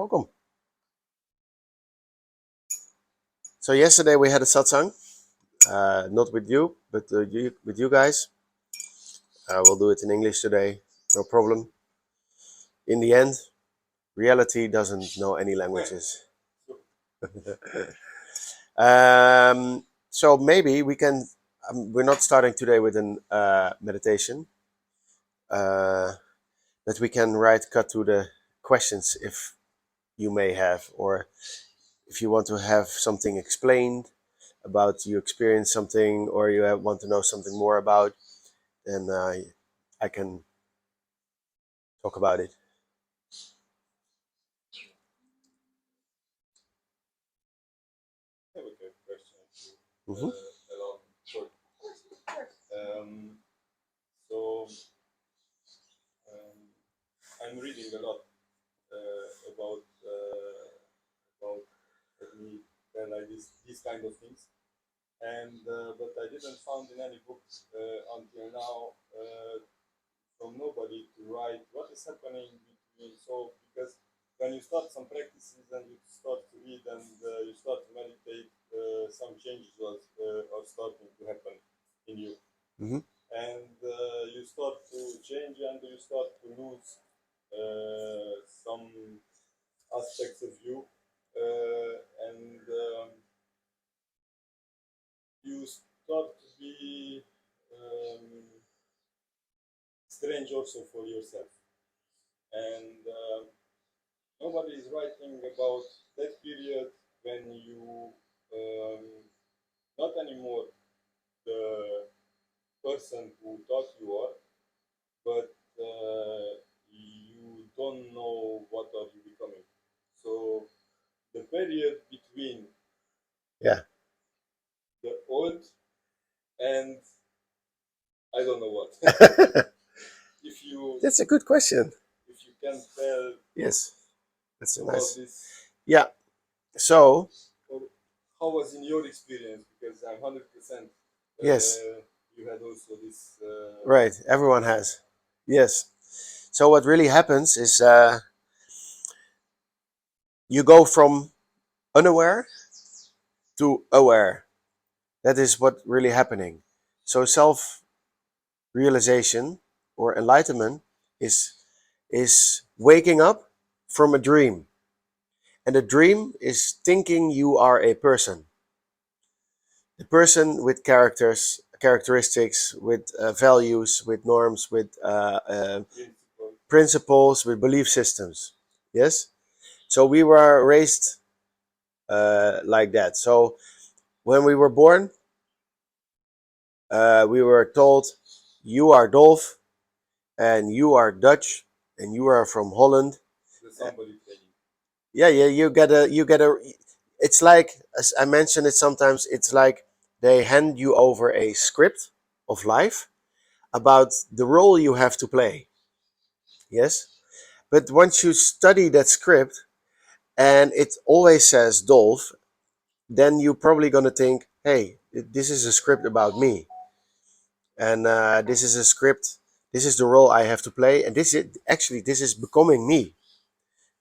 Welcome. So yesterday we had a satsang, not with you, but with you guys. We'll do it in English today, no problem. In the end, reality doesn't know any languages. So maybe we can, we're not starting today with an meditation, but we can cut to the questions if you may have, or if you want to have something explained about you experience something, or you want to know something more about, then I can talk about it. I have a quick question. Mm-hmm. Short. I'm reading a lot about technique and like these kind of things, and but I didn't found in any books until now from nobody to write what is happening between. So because when you start some practices and you start to read and you start to meditate, some changes are starting to happen in you. Mm-hmm. And you start to change and you start to lose some aspects of you, and you start to be strange also for yourself. And nobody is writing about that period when you not anymore the person who thought you are, but you don't know what are you becoming. So the period between Yeah, the old and I don't know what. If you that's a good question. if you can tell Yes, that's a about nice. this, Yeah. So or how was in your experience? Because I'm 100%. yes, You had also this. right. Everyone has. Yes. So what really happens is you go from unaware to aware. That is what really happening. So self realization or enlightenment is waking up from a dream. And the dream is thinking you are a person. A person with characteristics, with values, with norms, with principles, with belief systems. Yes? So we were raised like that. So when we were born, we were told, you are Dolph, and you are Dutch, and you are from Holland. Somebody training. Yeah, you get a. It's like, as I mentioned it sometimes, it's like they hand you over a script of life about the role you have to play. Yes, but once you study that script and it always says Dolph, then you're probably gonna think, hey, this is a script about me, and this is a script. This is the role I have to play, and this is becoming me.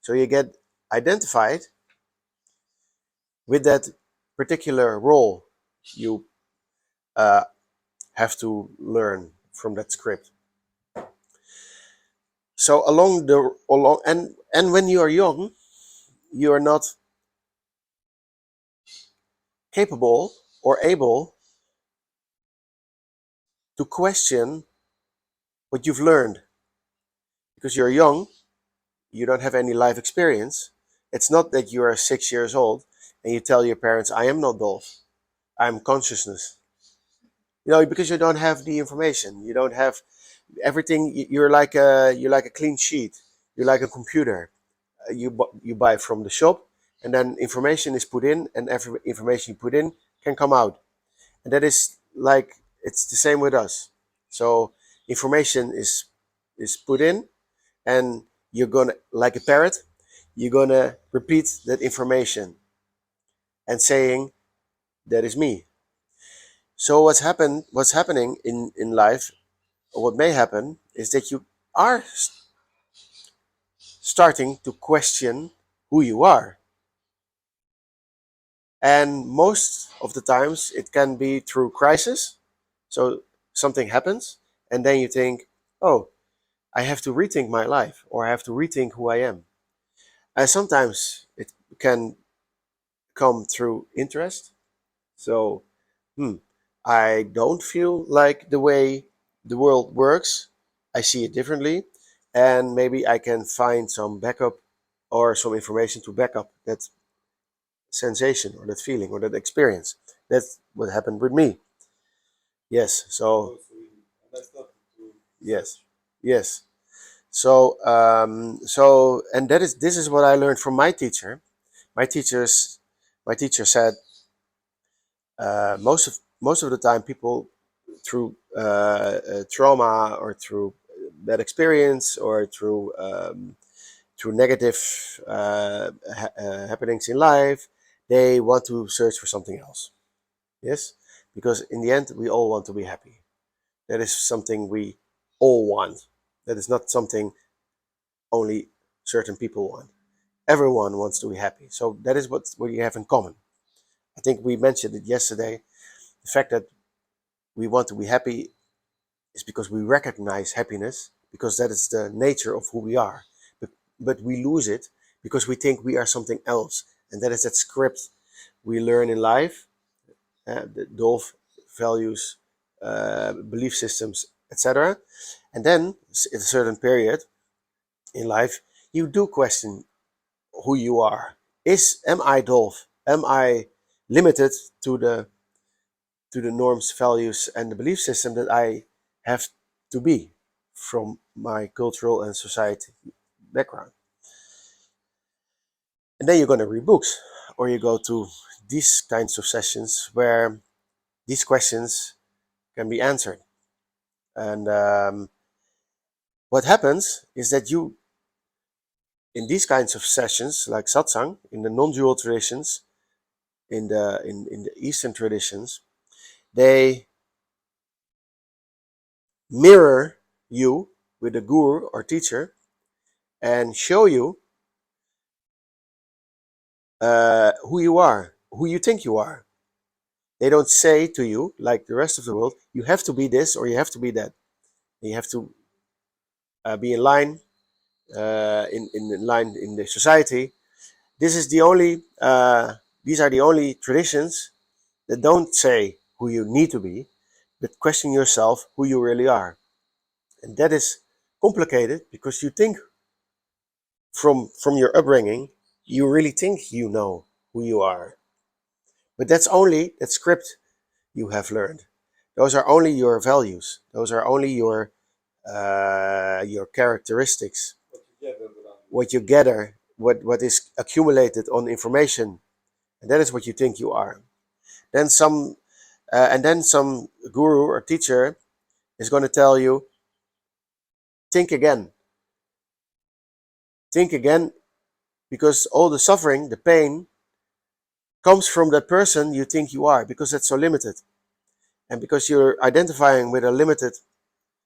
So you get identified with that particular role you uh, have to learn from that script. So and when you are young, you are not capable or able to question what you've learned because you're young. You don't have any life experience. It's not that you are 6 years old and you tell your parents, "I am not Dolph. I'm consciousness." Because you don't have the information. You don't have everything. You're like a clean sheet. You're like a computer. You buy from the shop, and then information is put in, and every information you put in can come out. And that is like, it's the same with us. So information is put in, and you're gonna, like a parrot, you're gonna repeat that information and saying, that is me. So what's happening in life, or what may happen, is that you are starting to question who you are. And most of the times it can be through crisis. So something happens, and then you think, oh, I have to rethink my life, or I have to rethink who I am. And sometimes it can come through interest. So, I don't feel like the way the world works. I see it differently, and maybe I can find some backup or some information to back up that sensation or that feeling or that experience. That's what happened with me. Yes. So And I started to yes, search. yes. So and this is what I learned from my teacher. My teachers, my teacher said, most of the time people through trauma or through bad experience or through negative happenings in life, they want to search for something else. Yes, because in the end, we all want to be happy. That is something we all want. That is not something only certain people want. Everyone wants to be happy. So that is what we have in common. I think we mentioned it yesterday. The fact that we want to be happy is because we recognize happiness, because that is the nature of who we are. But we lose it because we think we are something else. And that is that script we learn in life, the Dolph values, belief systems, etc. And then, at a certain period in life, you do question who you are. Am I Dolph? Am I limited to the norms, values, and the belief system that I have to be from my cultural and society background? And then you're going to read books, or you go to these kinds of sessions where these questions can be answered. And what happens is that you, in these kinds of sessions, like satsang, in the non-dual traditions, in the Eastern traditions, they mirror you with a guru or teacher and show you who you are, who you think you are. They don't say to you, like the rest of the world, you have to be this or you have to be that. You have to be in line, in line in the society. This is the only. These are the only traditions that don't say who you need to be, but question yourself who you really are. And that is complicated because you think from your upbringing, you really think you know who you are. But that's only that script you have learned. Those are only your values. Those are only your characteristics. What you gather, what is accumulated on information, and that is what you think you are. Then some guru or teacher is going to tell you, think again, think again, because all the suffering, the pain, comes from that person you think you are, because it's so limited, and because you're identifying with a limited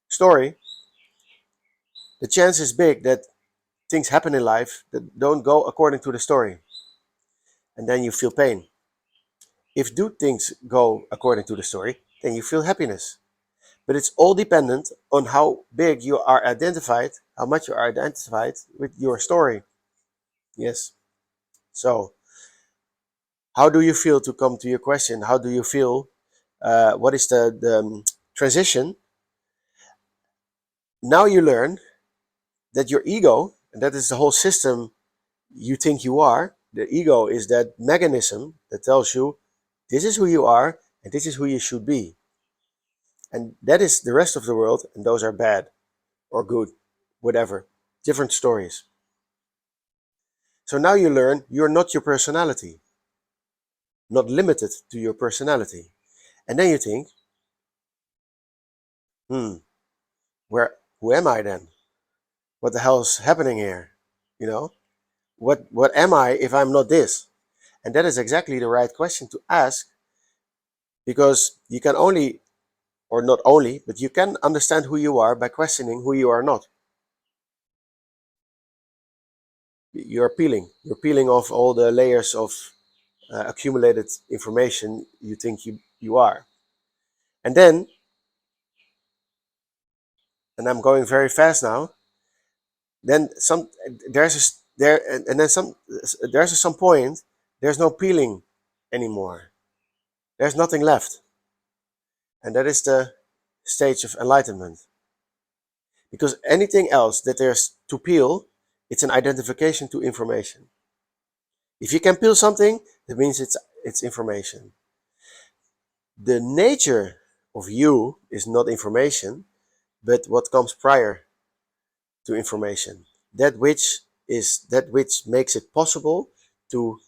story, the chance is big that things happen in life that don't go according to the story, and then you feel pain. If do things go according to the story, then you feel happiness. But it's all dependent on how big you are identified, how much you are identified with your story. Yes. So, how do you feel, to come to your question? How do you feel? What is the transition? Now you learn that your ego, and that is the whole system you think you are, the ego is that mechanism that tells you this is who you are and this is who you should be. And that is the rest of the world, and those are bad or good, whatever, different stories. So now you learn you're not your personality, not limited to your personality. And then you think, hmm, who am I then? What the hell is happening here? You know, what am I if I'm not this? And that is exactly the right question to ask, because you can only, or not only, but you can understand who you are by questioning who you are not. You're peeling. You're peeling off all the layers of accumulated information you think you are. And then, and I'm going very fast now, then there's some point there's no peeling anymore. There's nothing left. And that is the stage of enlightenment. Because anything else that there's to peel, it's an identification to information. If you can peel something, that means it's information. The nature of you is not information, but what comes prior to information. That which makes it possible to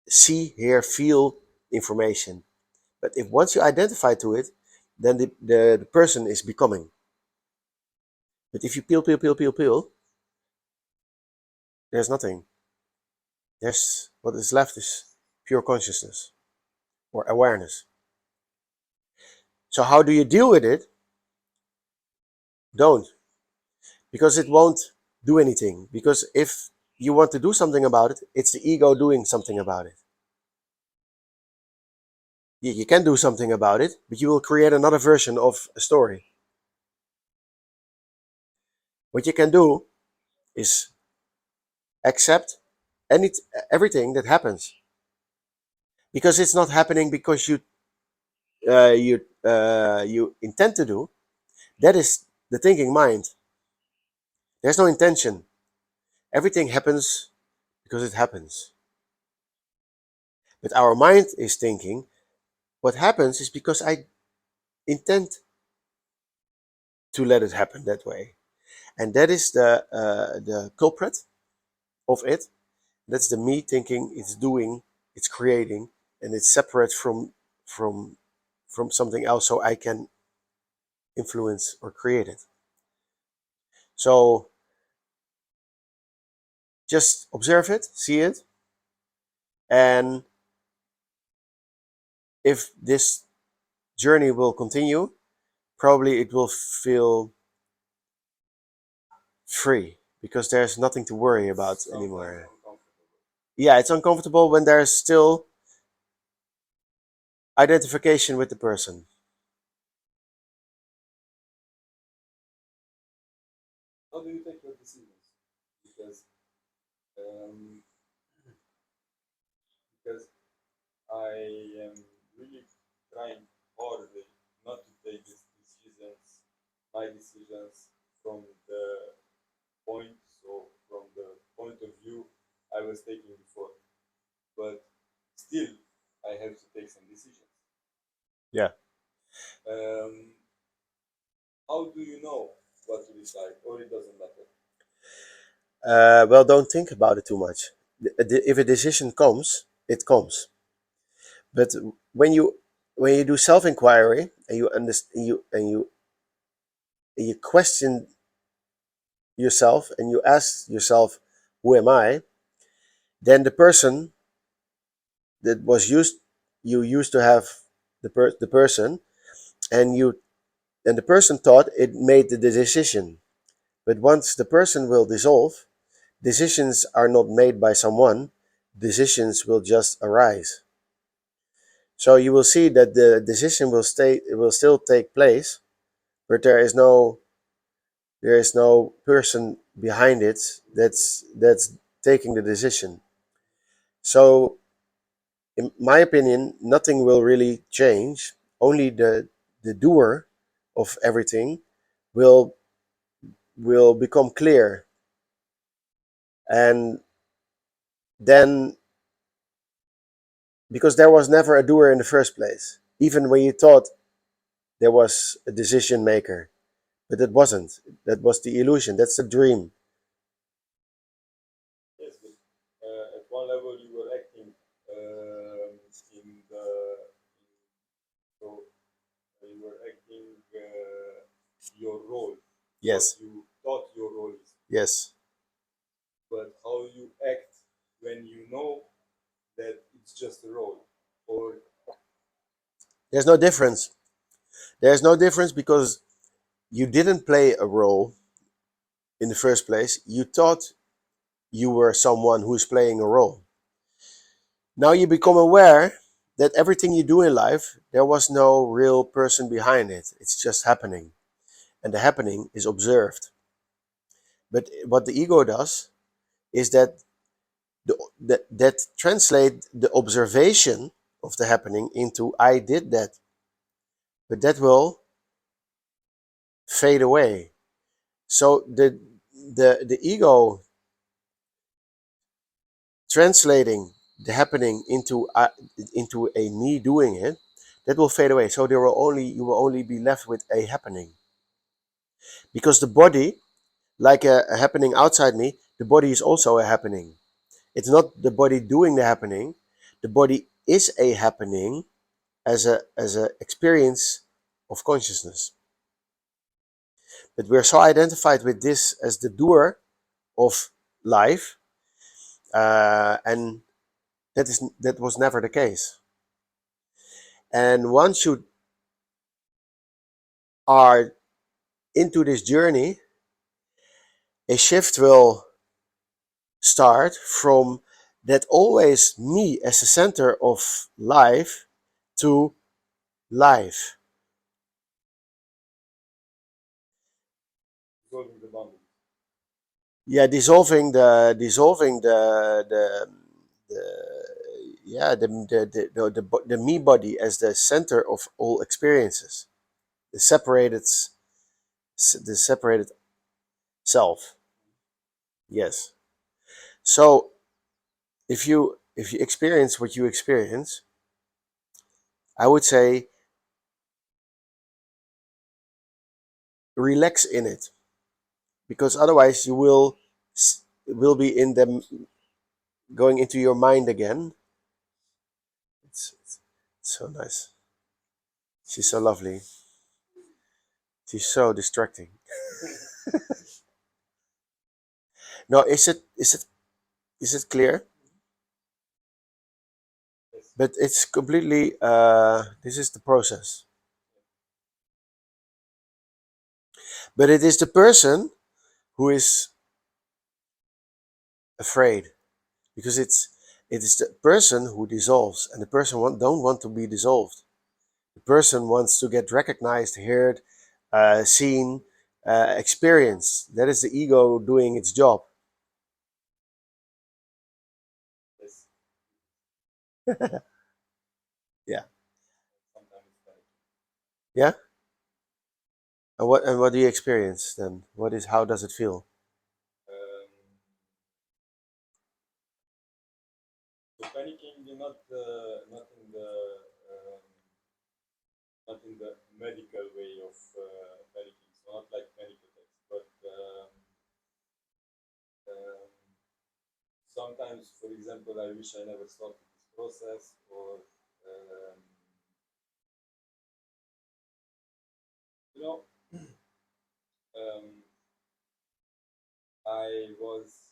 see, hear, feel information. But if once you identify to it, then the person is becoming. But if you peel, there's nothing. There's what is left is pure consciousness or awareness. So how do you deal with it? Don't, because it won't do anything. Because if you want to do something about it, it's the ego doing something about it. You can do something about it, but you will create another version of a story. What you can do is accept everything that happens, because it's not happening because you intend to do. That is the thinking mind. There's no intention. Everything happens because it happens. But our mind is thinking, what happens is because I intend to let it happen that way. And that is the culprit of it. That's the me thinking it's doing, it's creating, and it's separate from from something else, so I can influence or create it. So just observe it, see it, and if this journey will continue, probably it will feel free because there's nothing to worry about anymore. Yeah, it's uncomfortable when there's still identification with the person. How do you take your decisions? Because um, because I am really trying hard not to take these decisions, my decisions from the point, so from the point of view I was taking before. But still, I have to take some decisions. Yeah. Um, how do you know what to decide, or it doesn't matter? Well, don't think about it too much. If a decision comes, it comes. But when you do self inquiry and you understand you question yourself and you ask yourself, "Who am I?" Then the person that was used to have the person, and the person thought it made the decision. But once the person will dissolve, decisions are not made by someone. Decisions will just arise. So you will see that the decision will still take place, but there is no person behind it that's taking the decision. So in my opinion, nothing will really change. Only the doer of everything will will become clear, and then, because there was never a doer in the first place, even when you thought there was a decision maker, but it wasn't. That was the illusion. That's the dream. Yes, but at one level you were acting in the so you were acting your role, what Yes. you thought your role is. Yes. But how you act when you know that it's just a role, or There's no difference. There's no difference because you didn't play a role in the first place. You thought you were someone who is playing a role. Now you become aware that everything you do in life, there was no real person behind it. It's just happening. And the happening is observed. But what the ego does is that translate the observation of the happening into I did that. But that will fade away. So the ego translating the happening into a me doing it, that will fade away. So you will only be left with a happening. Because the body, like a happening outside me, the body is also a happening. It's not the body doing the happening. The body is a happening as a experience of consciousness. But we're so identified with this as the doer of life, and that was never the case. And once you are into this journey, a shift will start from that always me as the center of life to life. Dissolving the boundaries. Yeah, dissolving the me body as the center of all experiences, the separated self. Yes. So if you experience what you experience, I would say relax in it, because otherwise you will be in them, going into your mind again. It's so nice. She's so lovely. She's so distracting. No, is it clear? Yes. But it's completely. This is the process. But it is the person who is afraid, because it is the person who dissolves, and the person don't want to be dissolved. The person wants to get recognized, heard, seen, experienced. That is the ego doing its job. Yes. Yeah. Sometimes it's panic. Yeah. And what do you experience then? How does it feel? Um, so panicking, um, not in the medical way of panicking. So not like panic attacks, but um, sometimes, for example, I wish I never started this process, or um, you know, um, I was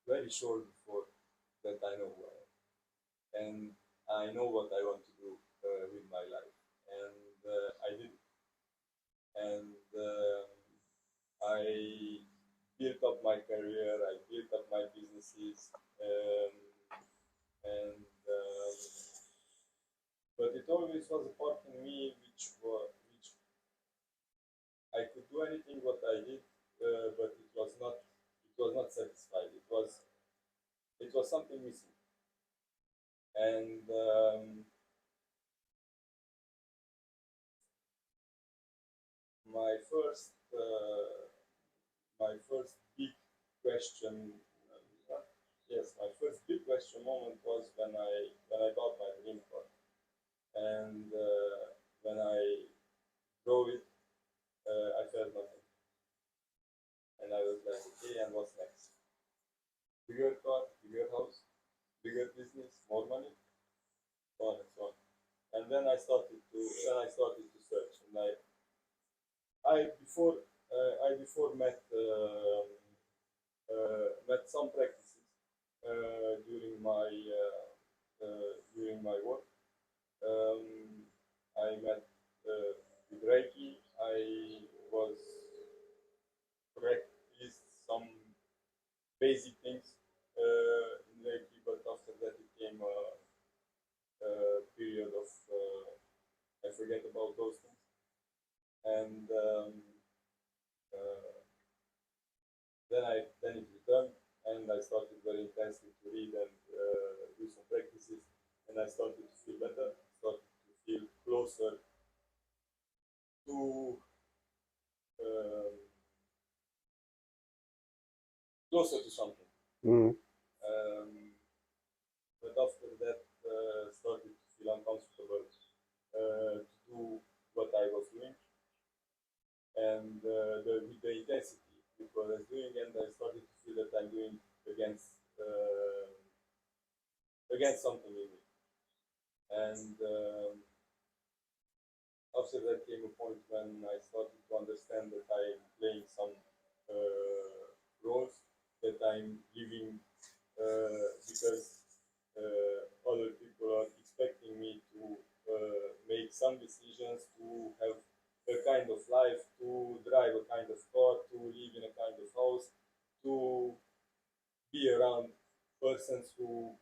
very sure before that I know who I am, and I know what I want to do with my life, and I did it, and I built up my career, I built up my businesses, um, and but it always was a part in me which I could do anything what I did, but it was not satisfied. It was something missing, and my first my first big question. Yes, my first big question moment was when I bought my dream car, and when I drove it, I felt nothing, and I was like, okay, and what's next? Bigger car, bigger house, bigger business, more money, so on and so on. And then I started to search, and I before met some practices during my work. Um, I met with Reiki. I was about those things. And then it returned, and I started very intensely to read and do some practices, and I started to feel better, started to feel closer to um, something. Mm. But after that, started to feel uncomfortable to do what I was doing, and with the intensity with what I was doing, and I started to feel that I'm doing against something in me. And after that came a point when I started to understand that I am playing some roles, that I'm living because other people are expecting me to make some decisions, to have a kind of life, to drive a kind of car, to live in a kind of house, to be around persons who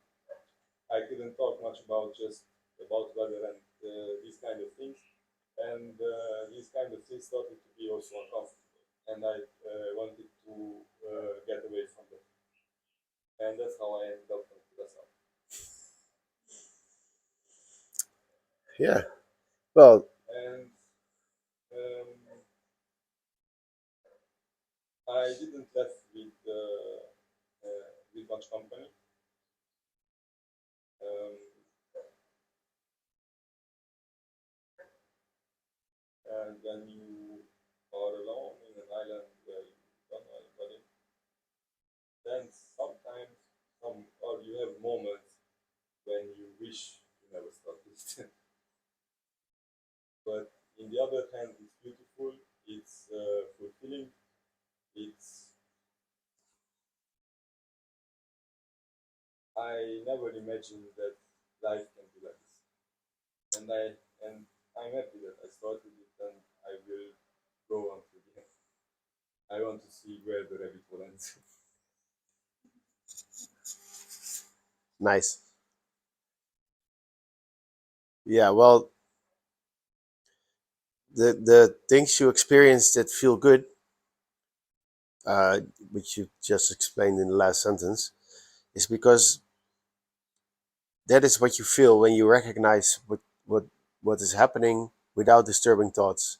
I couldn't talk much about, just about weather and these kind of things. And these kind of things started to be also uncomfortable, and I wanted to get away from them. And that's how I ended up on Curacao. Yeah. Well, And I didn't left with much company. And when you are alone in an island where you don't know anybody, then sometimes or you have moments when you wish you never started. But in the other hand, it's beautiful, it's fulfilling, it's I never imagined that life can be like this, and I'm happy that I started it, and I will go on to the end. I want to see where the rabbit hole ends. nice. Yeah. Well, the things you experience that feel good, which you just explained in the last sentence, is because that is what you feel when you recognize what is happening without disturbing thoughts.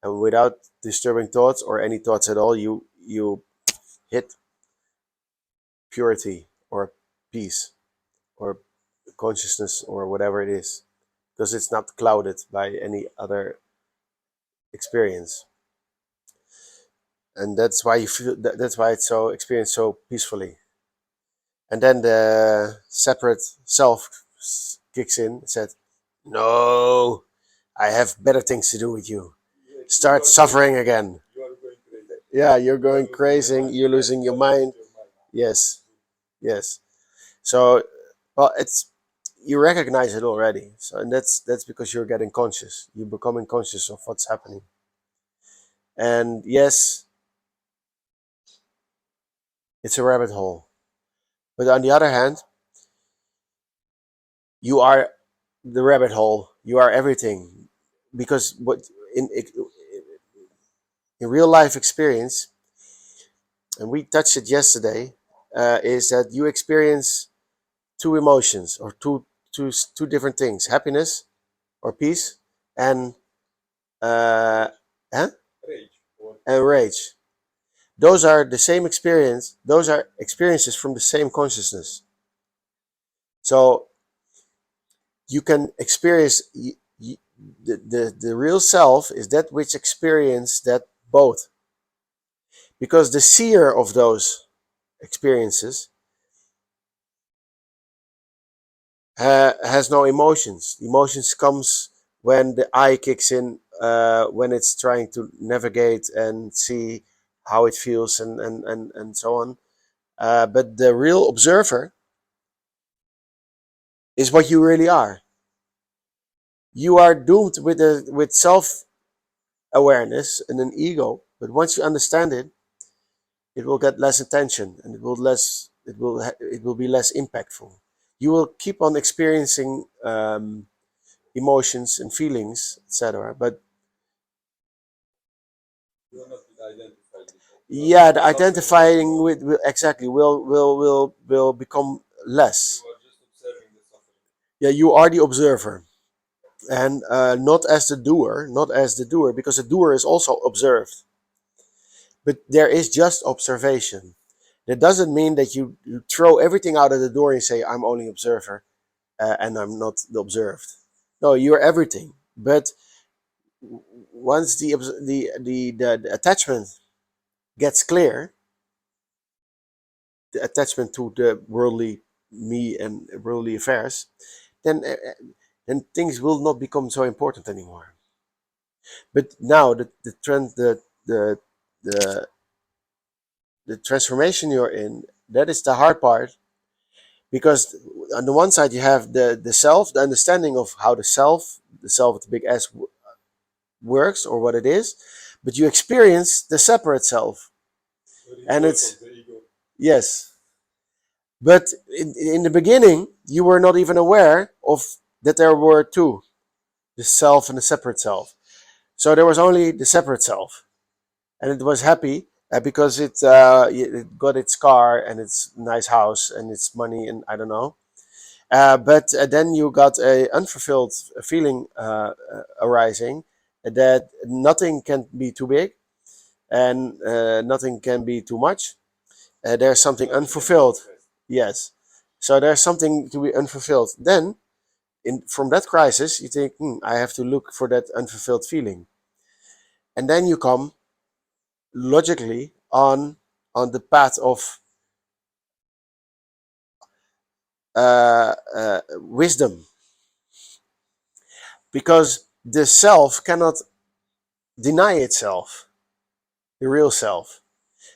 And without disturbing thoughts or any thoughts at all, you hit purity or peace or consciousness or whatever it is, because it's not clouded by any other experience. And that's why you feel that's why it's so experienced so peacefully. And then the separate self kicks in and said, no, I have better things to do with you. Start suffering again. You are going crazy. Yeah, you're going crazy. You're losing your mind. Yes, yes. So, well, it's you recognize it already. So, and that's because you're getting conscious. You're becoming conscious of what's happening. And yes, it's a rabbit hole. But on the other hand, you are the rabbit hole. You are everything, because what in real life experience, and we touched it yesterday, is that you experience two emotions or two different things: happiness or peace, and uh, huh? Rage. and rage. Those are the same experience. Those are experiences from the same consciousness. So you can experience the real self is that which experience that both, because the seer of those experiences has no emotions. Emotions comes when the eye kicks in, when it's trying to navigate and see how it feels and so on. But the real observer is what you really are. You are doomed with self awareness and an ego, but once you understand it, it will get less attention and it will be less impactful. You will keep on experiencing emotions and feelings, etc. But You are not identified with it. yeah, the Suffering is identifying not. with exactly will become less. You are just observing the suffering. Yeah, you are the observer, and not as the doer, not as the doer, because the doer is also observed. But there is just observation. That doesn't mean that you throw everything out of the door and say, I'm only observer and I'm not the observed. No, you're everything. But once the attachment gets clear, the attachment to the worldly me and worldly affairs, then then things will not become so important anymore. But now the trend the the transformation you're in, that is the hard part, because on the one side you have the self, the understanding of how the self with the big S works or what it is, but you experience the separate self, The and result it's of the ego. yes. But in the beginning, you were not even aware of that there were two, the self and the separate self. So there was only the separate self, and it was happy because it got its car and its nice house and its money and I don't know. But then you got a unfulfilled feeling arising that nothing can be too big and nothing can be too much. There's something Nothing can be unfulfilled. expressed. Yes. So there's something to be unfulfilled. Then, from that crisis, you think, I have to look for that unfulfilled feeling. And then you come logically on the path of wisdom, because the self cannot deny itself, the real self,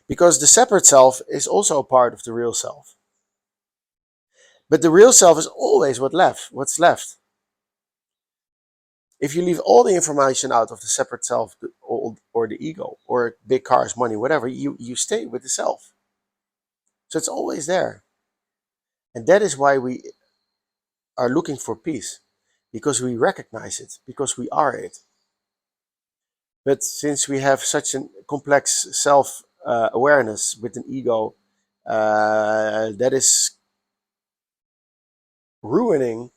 because the separate self is also a part of the real self. But the real self is always what's left. If you leave all the information out of the separate self or the ego or big cars, money, whatever, you stay with the self. So it's always there. And that is why we are looking for peace, because we recognize it, because we are it. But since we have such a complex self awareness with an ego that is ruining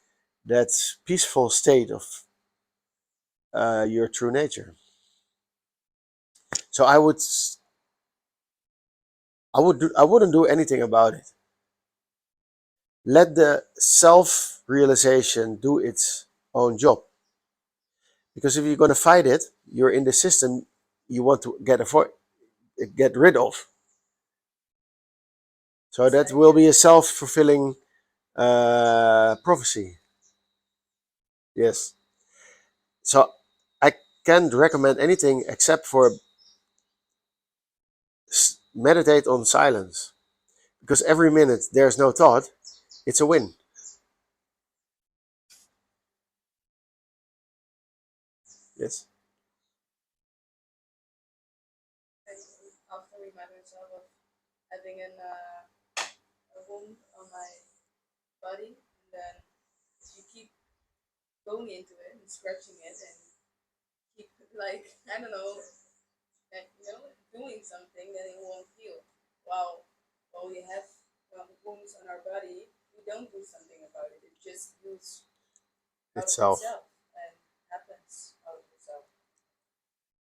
that peaceful state of your true nature. So I wouldn't do anything about it. Let the self realization do its own job. Because if you're going to fight it, you're in the system you want to get rid of. So that will be a self fulfilling prophecy. Yes. So I can't recommend anything except for meditate on silence. Because every minute there's no thought, it's a win. Yes. I often remind myself of having a wound on my body, and then you keep going into it and scratching it and keep like I don't know, like, doing something that it won't heal. While we have wounds on our body, we don't do something about it. It just heals out of Itself. itself and happens out of itself.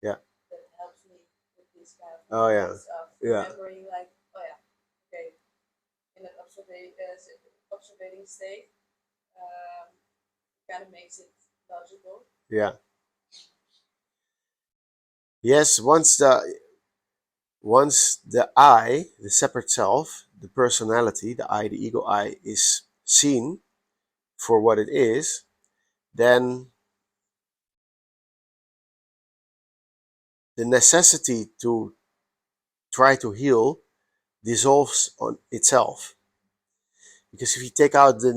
Yeah. That helps me with this kind of Oh yeah. moments of Yeah. remembering, like, oh yeah, okay, in an observating state, kind of makes it logical. Yeah. Yes, once the I, the separate self, the personality, the I, the ego I, is seen for what it is, then the necessity to try to heal dissolves on itself. Because if you take out de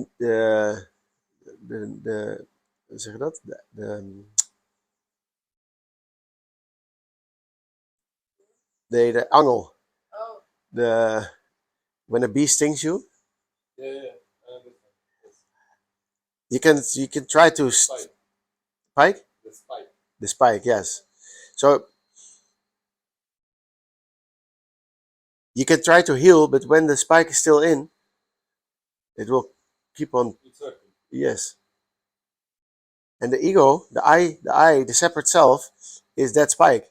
hoe zeg je dat? De angel. Oh, The when a bee stings you, Yeah, yeah, I understand. Yes. You can try to Spike. spike The spike. the spike. Yes. So you can try to heal, but when the spike is still in, it will keep on. It's hurting. Yes. And the ego, the separate self, is that spike.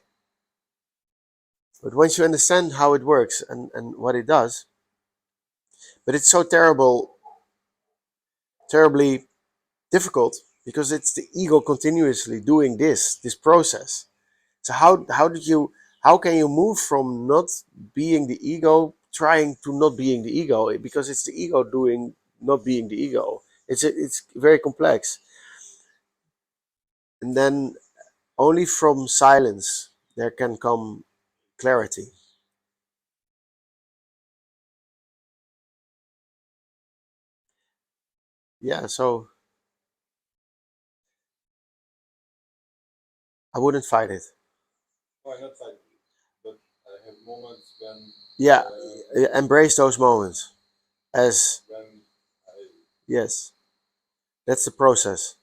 But once you understand how it works and what it does, but it's so terribly difficult because it's the ego continuously doing this process. So how can you move from not being the ego trying to not being the ego, because it's the ego doing not being the ego. It's very complex. And then only from silence there can come clarity. Yeah, so I wouldn't fight it. Why not fight it? But I have moments when Yeah, embrace those moments as when I yes, that's the process.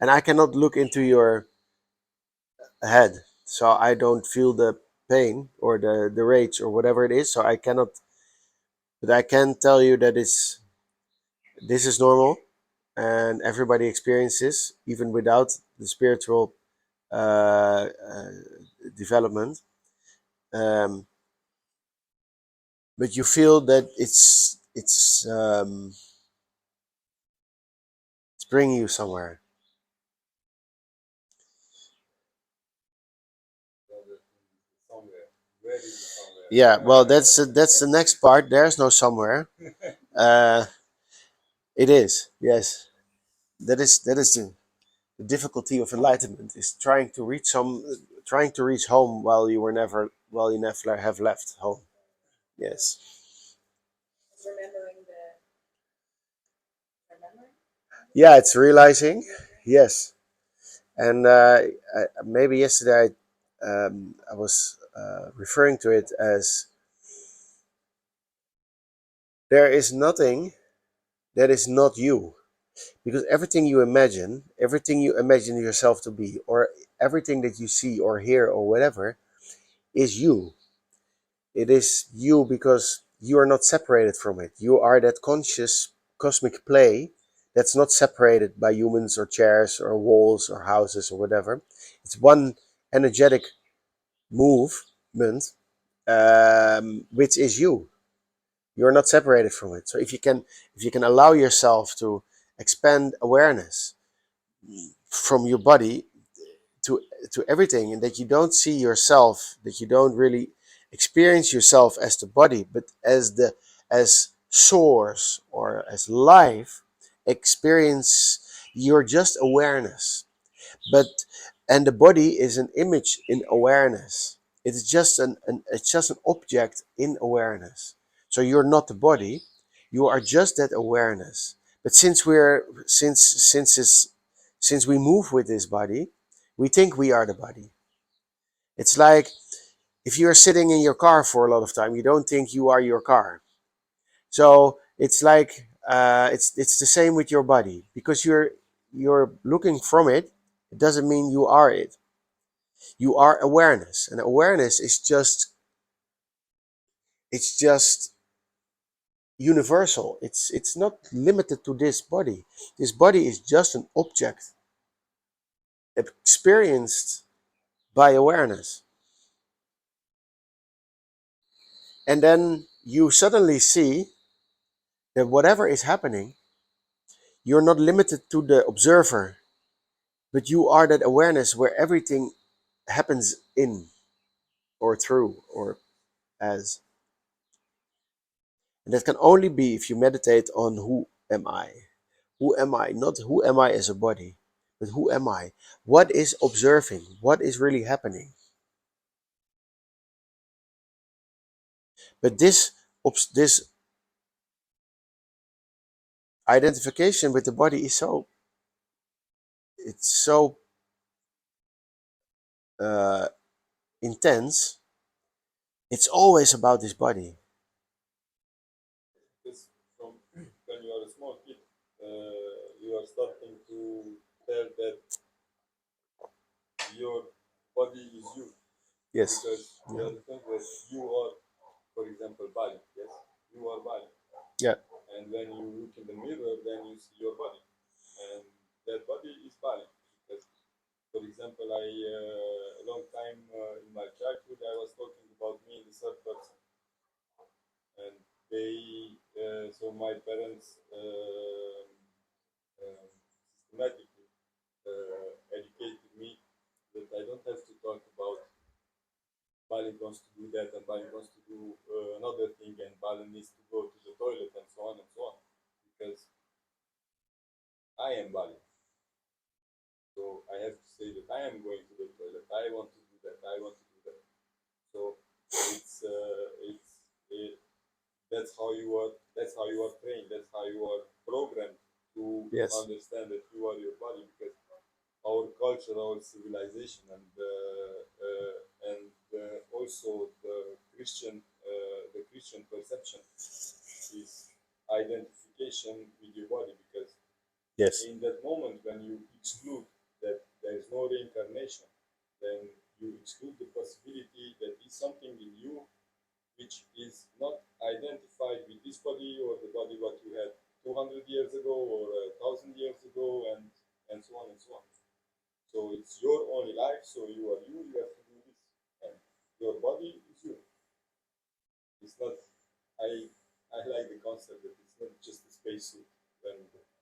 And I cannot look into your head, so I don't feel the pain or the rage or whatever it is. So I cannot, but I can tell you that this is normal, and everybody experiences even without the spiritual development. Um, but you feel that it's bringing you somewhere. somewhere. Where is the somewhere? Yeah, well, that's the next part. There's no somewhere. Uh, it is, yes. That is the difficulty of enlightenment, is trying to reach home while you never have left home. Yes. It's remembering the remembering. Yeah, it's realizing. Yes, and maybe yesterday I was referring to it as there is nothing that is not you, because everything you imagine yourself to be, or everything that you see or hear or whatever, is you. It is you because you are not separated from it. You are that conscious cosmic play that's not separated by humans or chairs or walls or houses or whatever. It's one energetic movement, which is you. You're not separated from it. So if you can allow yourself to expand awareness from your body to everything, and that you don't see yourself, that you don't really experience yourself as the body, but as source or as life experience, you're just awareness. But and the body is an image in awareness. It's just it's just an object in awareness. So you're not the body, you are just that awareness. But since we move with this body, we think we are the body. It's like if you're sitting in your car for a lot of time, you don't think you are your car. So it's like it's the same with your body, because you're looking from it. It doesn't mean you are it. You are awareness, and awareness is just universal. It's not limited to this body. This body is just an object experienced by awareness. And then you suddenly see that whatever is happening, you're not limited to the observer, but you are that awareness where everything happens in or through or as. And that can only be if you meditate on who am I. Who am I? Not who am I as a body, but who am I? What is observing? What is really happening? But this identification with the body is so uh, intense. It's always about this body. Because from when you are a small kid, tell that your body is you. Yes. Because you understand that you are, for example, body. Yes, you are body. Yeah. And when you look in the mirror, then you see your body, and that body is body. Because, for example, a long time in my childhood, I was talking about me in the third person, and so my parents systematically educated me that I don't have to talk about Balin wants to do that and Balin wants to do another thing and Balin needs to go to the toilet and so on and so on. Because I am Balin. So I have to say that I am going to the toilet. I want to do that. I want to do that. So that's how you are. That's how you are trained. That's how you are programmed to Yes. understand that you are your body. Because our culture, our civilization, and also the Christian perception is identification with your body. Because Yes. in that moment when you exclude that there is no reincarnation, then you exclude the possibility that is something in you which is not identified with this body or the body what you had 200 years ago or 1,000 years ago, and so on and so on. So it's your only life, so you are you have to do this. And your body is you. It's not, I like the concept that it's not just a spacesuit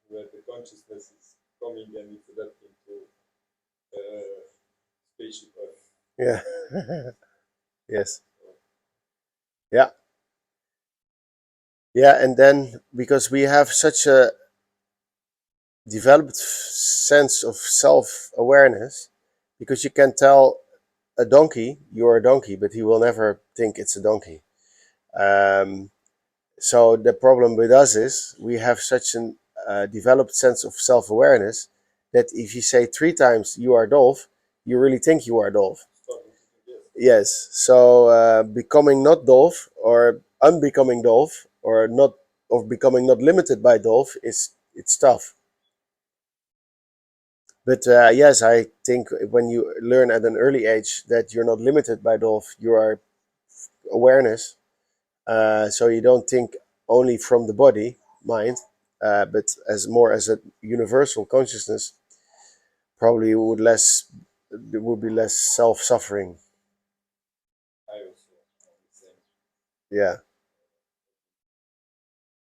where the consciousness is coming and it's adapting to spaceship Earth. Yeah. Yes. Yeah. Yeah, and then because we have such a developed sense of self-awareness, because you can tell a donkey you're a donkey, but he will never think it's a donkey. So the problem with us is we have such an developed sense of self-awareness that if you say 3 times you are Dolph, you really think you are Dolph. Yes. So becoming not Dolph or unbecoming Dolph or not or becoming not limited by Dolph it's tough. But yes, I think when you learn at an early age that you're not limited by Dolph, you are awareness. So you don't think only from the body, mind, but as more as a universal consciousness. Probably would less. There would be less self-suffering. I also the same. Yeah.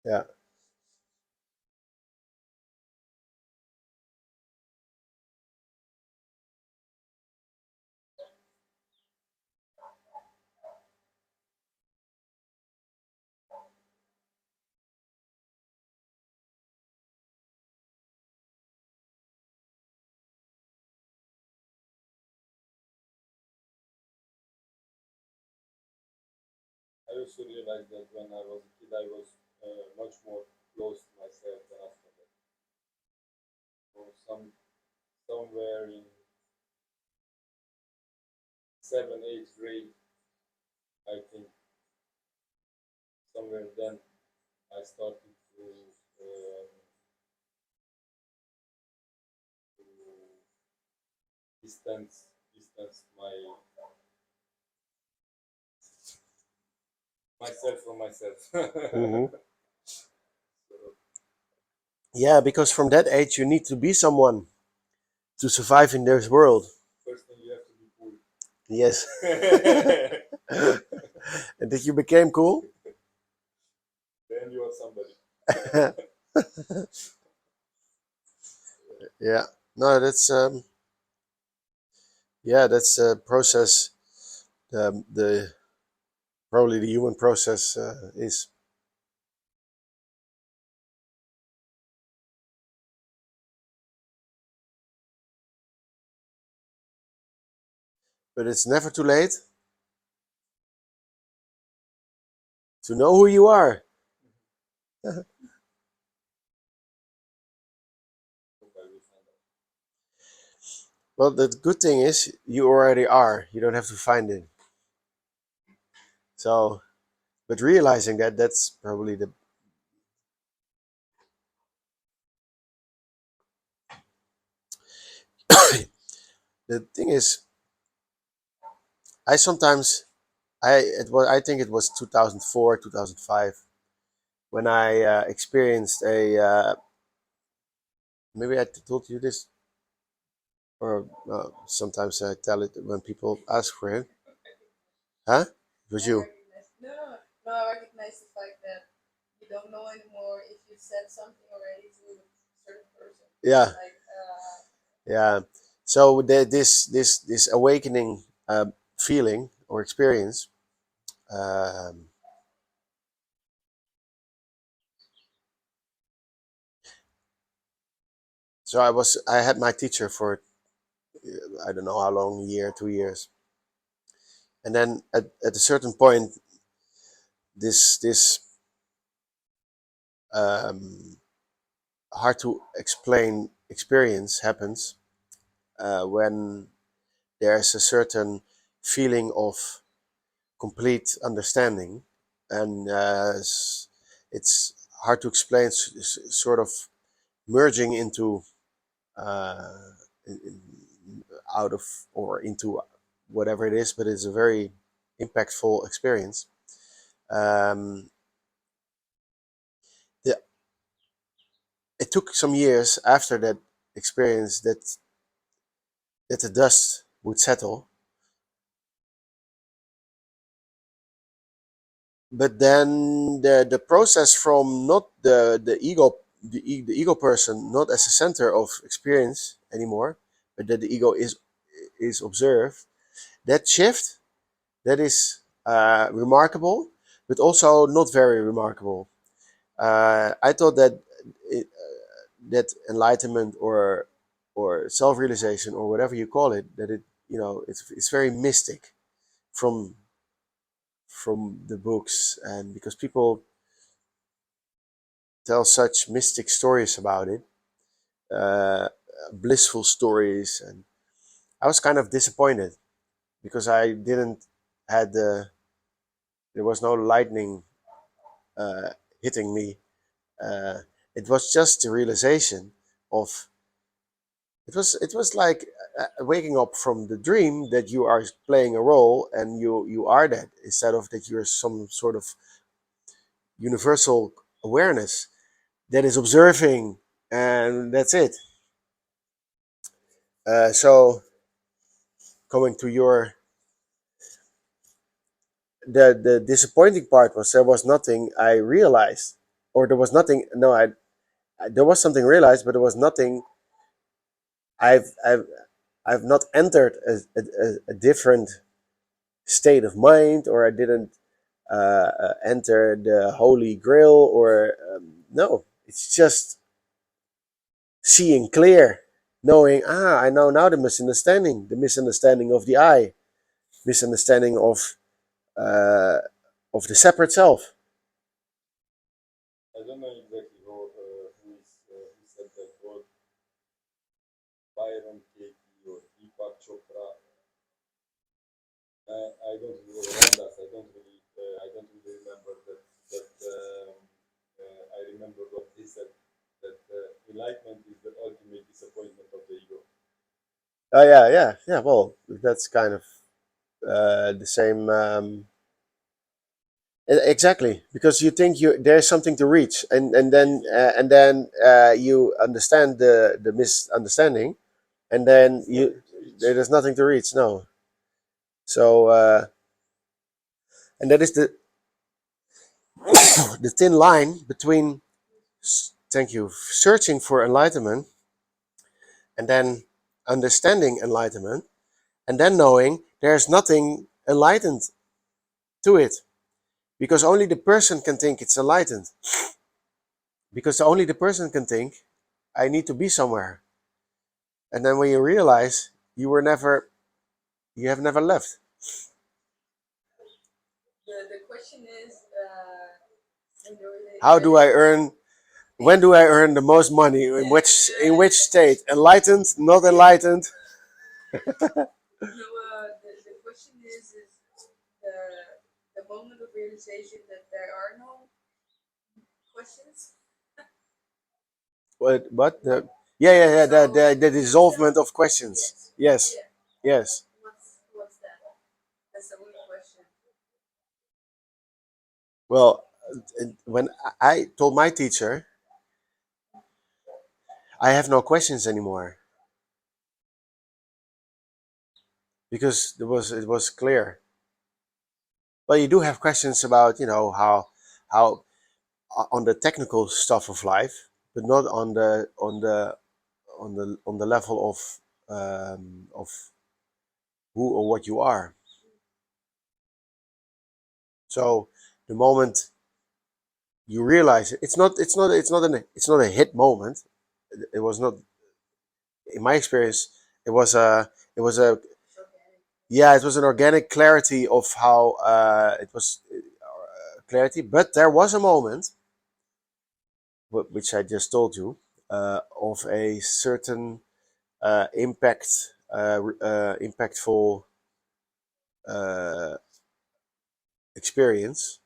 Yeah. I also realized that when I was a kid, I was much more close to myself than after that. So somewhere in 7th, 8th grade, I think somewhere then I started to distance myself from myself. Hmm. Yeah, because from that age you need to be someone to survive in this world. First thing you have to be cool. Yes. And that you became cool. Then you are somebody. Yeah. No, that's a process. The probably the human process is, but it's never too late to know who you are. Well, the good thing is you already are. You don't have to find it. So, but realizing that's probably the. the thing is, I sometimes I think it was 2004, 2005 when I experienced a maybe I told you this, or sometimes I tell it when people ask for it. Huh? It was I you. recognize. No, no, no. I recognize the fact that you don't know anymore if you said something already to a certain person. Yeah, Like, yeah. So this awakening feeling or experience. Um, so I had my teacher for I don't know how long, a year, 2 years, and then at a certain point, this um, hard to explain experience happens when there's a certain feeling of complete understanding, and it's hard to explain. Sort of merging into uh, out of or into whatever it is, but it's a very impactful experience. Um, the, it took some years after that experience that the dust would settle, but then the process from not the ego the ego person not as a center of experience anymore, but that the ego is observed, that shift, that is remarkable, but also not very remarkable. I thought that it, that enlightenment or self-realization or whatever you call it, that it, it's very mystic from the books, and because people tell such mystic stories about it, uh, blissful stories, and I was kind of disappointed because I didn't had there was no lightning uh, hitting me. Uh, it was just the realization of it was like waking up from the dream that you are playing a role and you are that, instead of that you're some sort of universal awareness that is observing, and that's it. So coming to your the disappointing part was there was nothing I realized, or there was nothing. No, there was something realized, but there was nothing. I've I've I've not entered a different state of mind, or I didn't enter the Holy Grail, or no. It's just seeing clear, knowing. I know now the misunderstanding of the I, misunderstanding uh, of the separate self. I don't know exactly who said that word, Byron Katie or Deepak Chopra. I don't really Randas. I don't really remember that. But I remember what he said, that enlightenment is the ultimate disappointment of the ego. Oh yeah, yeah, yeah. Well, that's kind of the same. Exactly, because you think there's something to reach, and then you understand the misunderstanding, and then It's you nothing to reach. there's nothing to reach. No, so and that is the thin line between thank you, searching for enlightenment, and then understanding enlightenment, and then knowing there's nothing enlightened to it, because only the person can think it's enlightened, because only the person can think I need to be somewhere. And then when you realize you have never left. the question is, in the How do I relationship. earn? When do I earn the most money? In which state? Enlightened? Not enlightened? No, the question is the the moment of realization that there are no questions. What? What? Yeah, yeah, yeah. The So the, the dissolvement of questions. yes, Yes. yeah. Yes. What's that? That's the only question. Well, when I told my teacher, I have no questions anymore because it was clear. Well, you do have questions about how on the technical stuff of life, but not on the level of who or what you are. So the moment you realize it, it's not a hit moment. It was not, in my experience. It was a It's organic. Yeah, it was an organic clarity of how it was clarity. But there was a moment, which I just told you, of a certain impactful uh, experience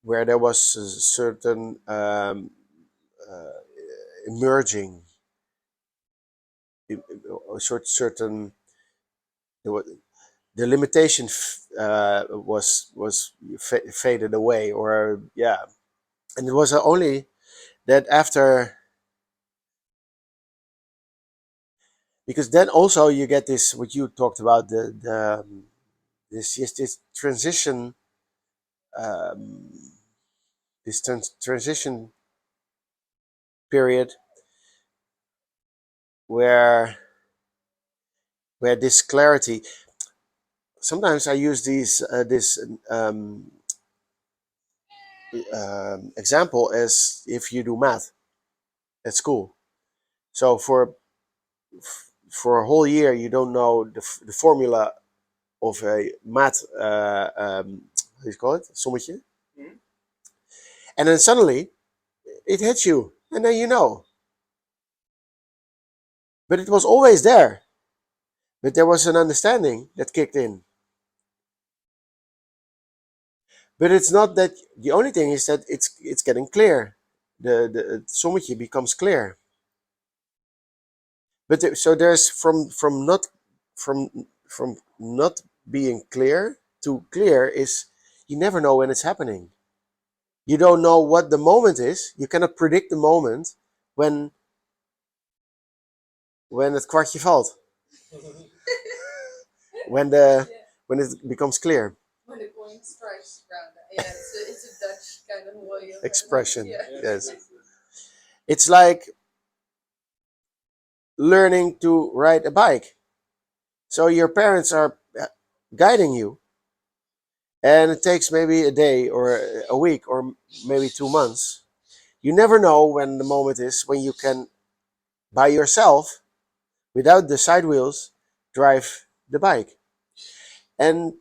where there was a certain uh, emerging, certain the limitation was faded away, or yeah, and it was only that after, because then also you get this what you talked about, this, yes, this transition, um, transition period where this clarity. Sometimes I use this example as if you do math at school. So for a whole year you don't know the formula of a math, how do you call it, sommetje, Mhm. and then suddenly it hits you, and then you know. But it was always there. But there was an understanding that kicked in. But it's not that, the only thing is that it's getting clear. The sommetje becomes clear. But so there's from not being clear to clear is, you never know when it's happening. You don't know what the moment is. You cannot predict the moment when het kwartje valt, when the Yeah. when it becomes clear. When the coin strikes ground. Yeah, it's a Dutch kind of way of Expression. Yeah. Yes. Yes. It's like learning to ride a bike. So your parents are guiding you, and it takes maybe a day or a week or maybe 2 months. You never know when the moment is when you can, by yourself, without the side wheels, drive the bike. And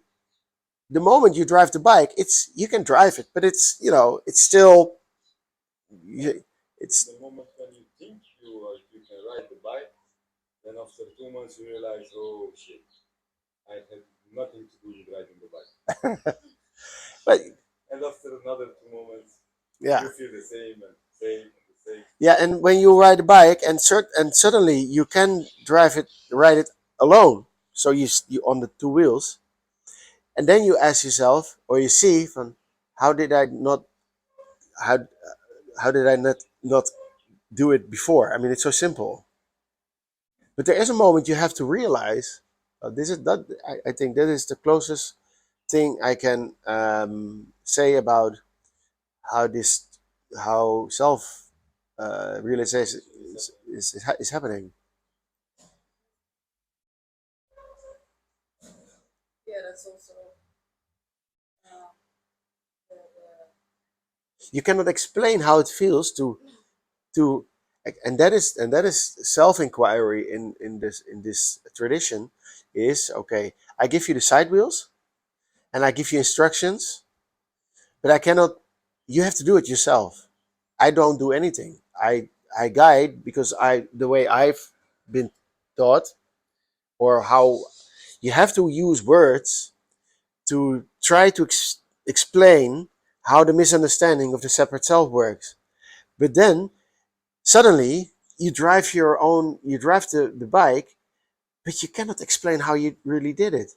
the moment you drive the bike, it's, you can drive it, but it's, it's still, it's, The moment when you think you can ride the bike, then after 2 months you realize, oh shit, I had nothing to do with riding the bike. but And after another 2 moments, yeah. you feel the same and same and the same. Yeah, and when you ride a bike, and suddenly you can ride it alone. So you on the two wheels, and then you ask yourself, or you see, from how did I not how how did I not do it before? I mean, it's so simple. But there is a moment you have to realize, this is that, I think that is the closest thing I can say about how this how self realization is happening. Yeah, that's also um, the You cannot explain how it feels to and that is self inquiry in this tradition. Is okay, I give you the side wheels and I give you instructions, but I cannot, you have to do it yourself. I don't do anything. I guide because I the way I've been taught, or how you have to use words to try to explain how the misunderstanding of the separate self works. But then suddenly you drive the bike, but you cannot explain how you really did it.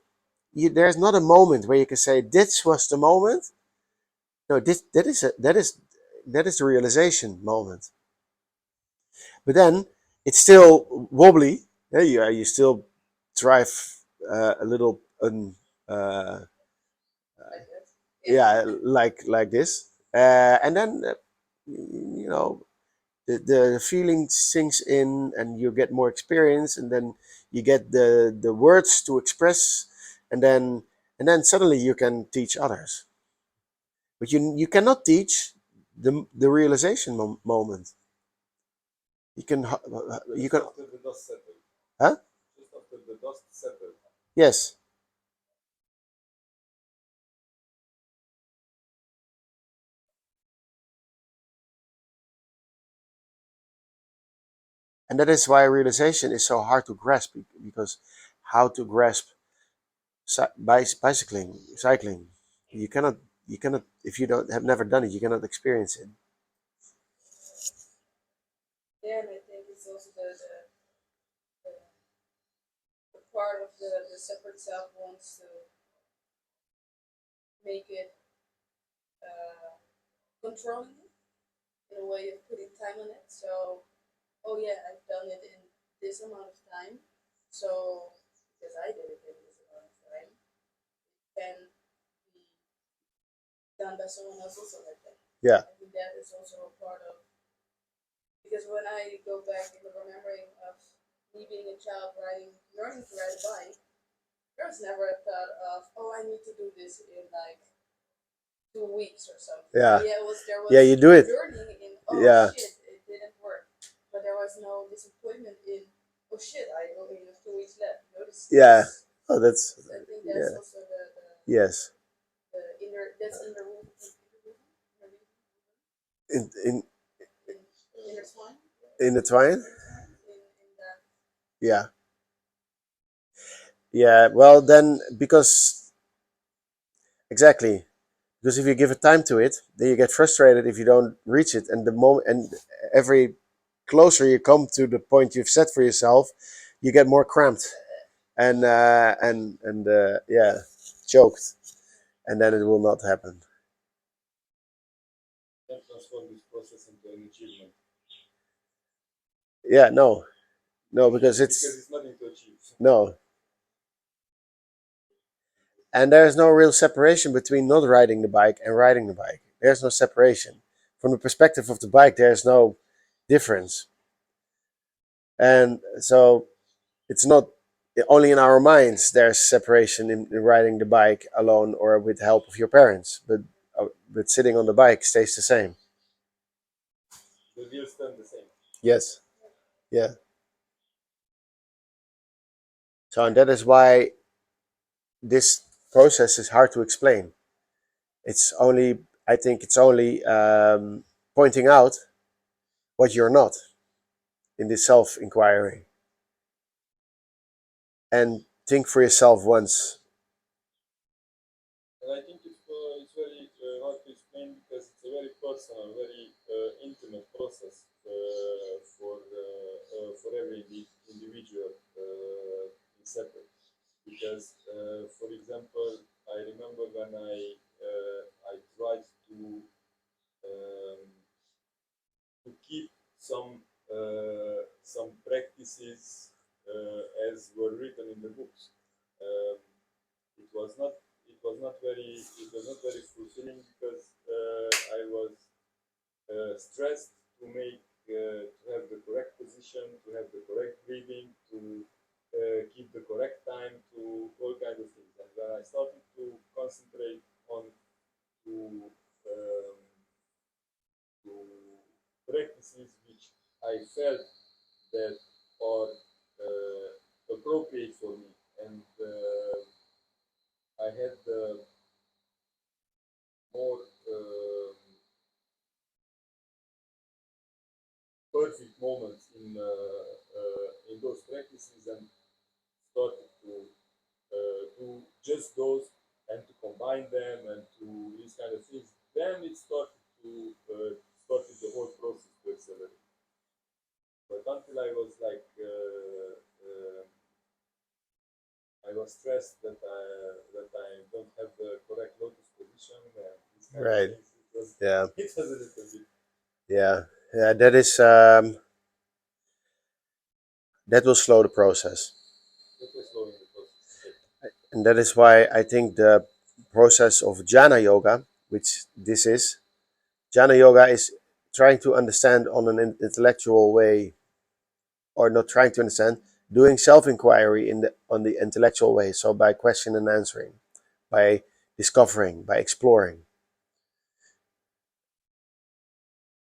There's not a moment where you can say this was the moment. No, that is the realization moment. But then it's still wobbly. Yeah, you still drive a little Like that. yeah, like this, and then you know the feeling sinks in, and you get more experience, and then you get the words to express, and then suddenly you can teach others. But you cannot teach the realization moment. You can you Just can after the dust settled. huh? Just after the dust settled. Yes. And that is why realization is so hard to grasp, because how to grasp bicycling, cycling, you cannot, if you don't have never done it, you cannot experience it. Yeah, and I think it's also the, the part of the separate self wants to make it controlling it in a way of putting time on it. So, oh yeah, I've done it in this amount of time. So, because I did it in this amount of time, can be done by someone else also like that. Yeah. I think that is also a part of, because when I go back in the remembering of me being a child learning to ride a bike, there was never a thought of, oh, I need to do this in like 2 weeks or something. Yeah. Yeah, there was Yeah, you do it. learning in, oh Yeah. shit, it didn't work. But there was no disappointment in, oh shit, I only have 2 weeks left. You know, Yeah. Oh, that's I think that's yeah. also Yes. the inner, that's inner root, In intertwined, in the twine. in that. Yeah. Yeah. Well, then because exactly, because if you give a time to it, then you get frustrated if you don't reach it, and the moment, and every closer you come to the point you've set for yourself, you get more cramped and yeah, choked, and then it will not happen. Can't transform this process into an achievement. Yeah, no, no, because Because it's it's nothing to achieve. no, and there's no real separation between not riding the bike and riding the bike. There's no separation from the perspective of the bike. There's no difference, and so it's not only in our minds. There's separation in riding the bike alone or with the help of your parents, but sitting on the bike stays the same. The wheels stand the same. Yes. Yeah. So, and that is why this process is hard to explain. It's only, I think, it's only pointing out what you're not in this self inquiry, and think for yourself once. And I think it's very hard to explain because it's a very personal, very intimate process for every individual separate. Because, for example, I remember when I tried um, to keep some practices as were written in the books. Um, it was not very fulfilling because I was stressed to have the correct position, to have the correct breathing, to keep the correct time, to all kinds of things. And when I started to concentrate on to um, to practices which I felt that are appropriate for me, and I had more perfect moments in those practices, and started to do just those and to combine them and to these kind of things. Then it started the whole process to accelerate. But until I was like was stressed that I don't have the correct lotus position and these kind of Right. things. It was Yeah. it was a little bit. Yeah. Yeah. That will slow the process, It was slowing the process. and that is why I think the process of jhana yoga, which this is, jhana yoga is trying to understand on an intellectual way, or not trying to understand, doing self-inquiry on the intellectual way. So by question and answering, by discovering, by exploring.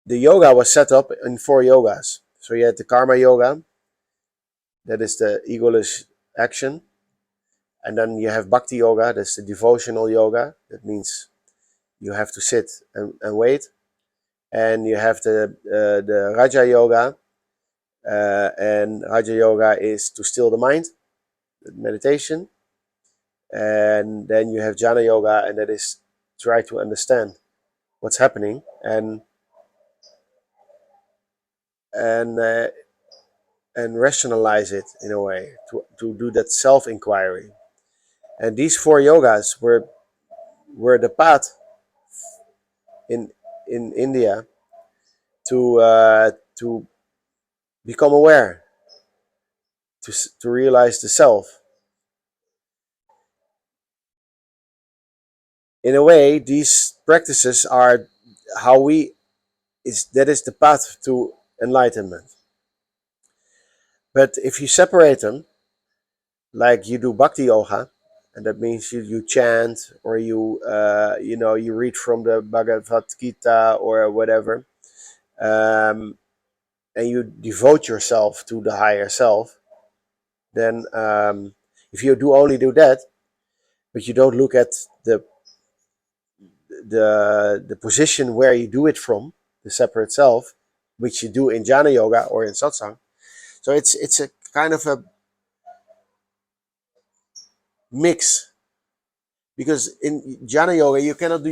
The yoga was set up in 4 yogas. So you had the karma yoga, that is the egoless action, and then you have bhakti yoga, that's the devotional yoga. That means you have to sit and wait. And you have the raja yoga, and raja yoga is to still the mind, meditation. And then you have jhana yoga, and that is try to understand what's happening and uh, and rationalize it in a way to do that self-inquiry. And these 4 yogas were the path in in India to become aware, to realize the self. In a way, these practices are how we is that is the path to enlightenment. But if you separate them, like you do bhakti yoga, and that means you chant, or you read from the Bhagavad Gita or whatever, and you devote yourself to the higher self, then if you do that, but you don't look at the the position where you do it from, the separate self, which you do in jhana yoga or in satsang. So it's a kind of a mix, because in jhana yoga you cannot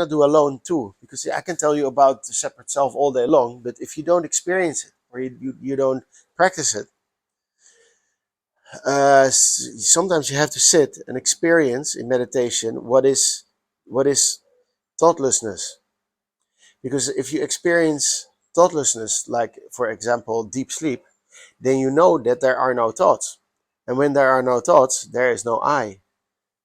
do alone too, because I can tell you about the separate self all day long, but if you don't experience it, or you don't practice it, sometimes you have to sit and experience in meditation what is thoughtlessness. Because if you experience thoughtlessness, like for example deep sleep, then you know that there are no thoughts. And when there are no thoughts, there is no I,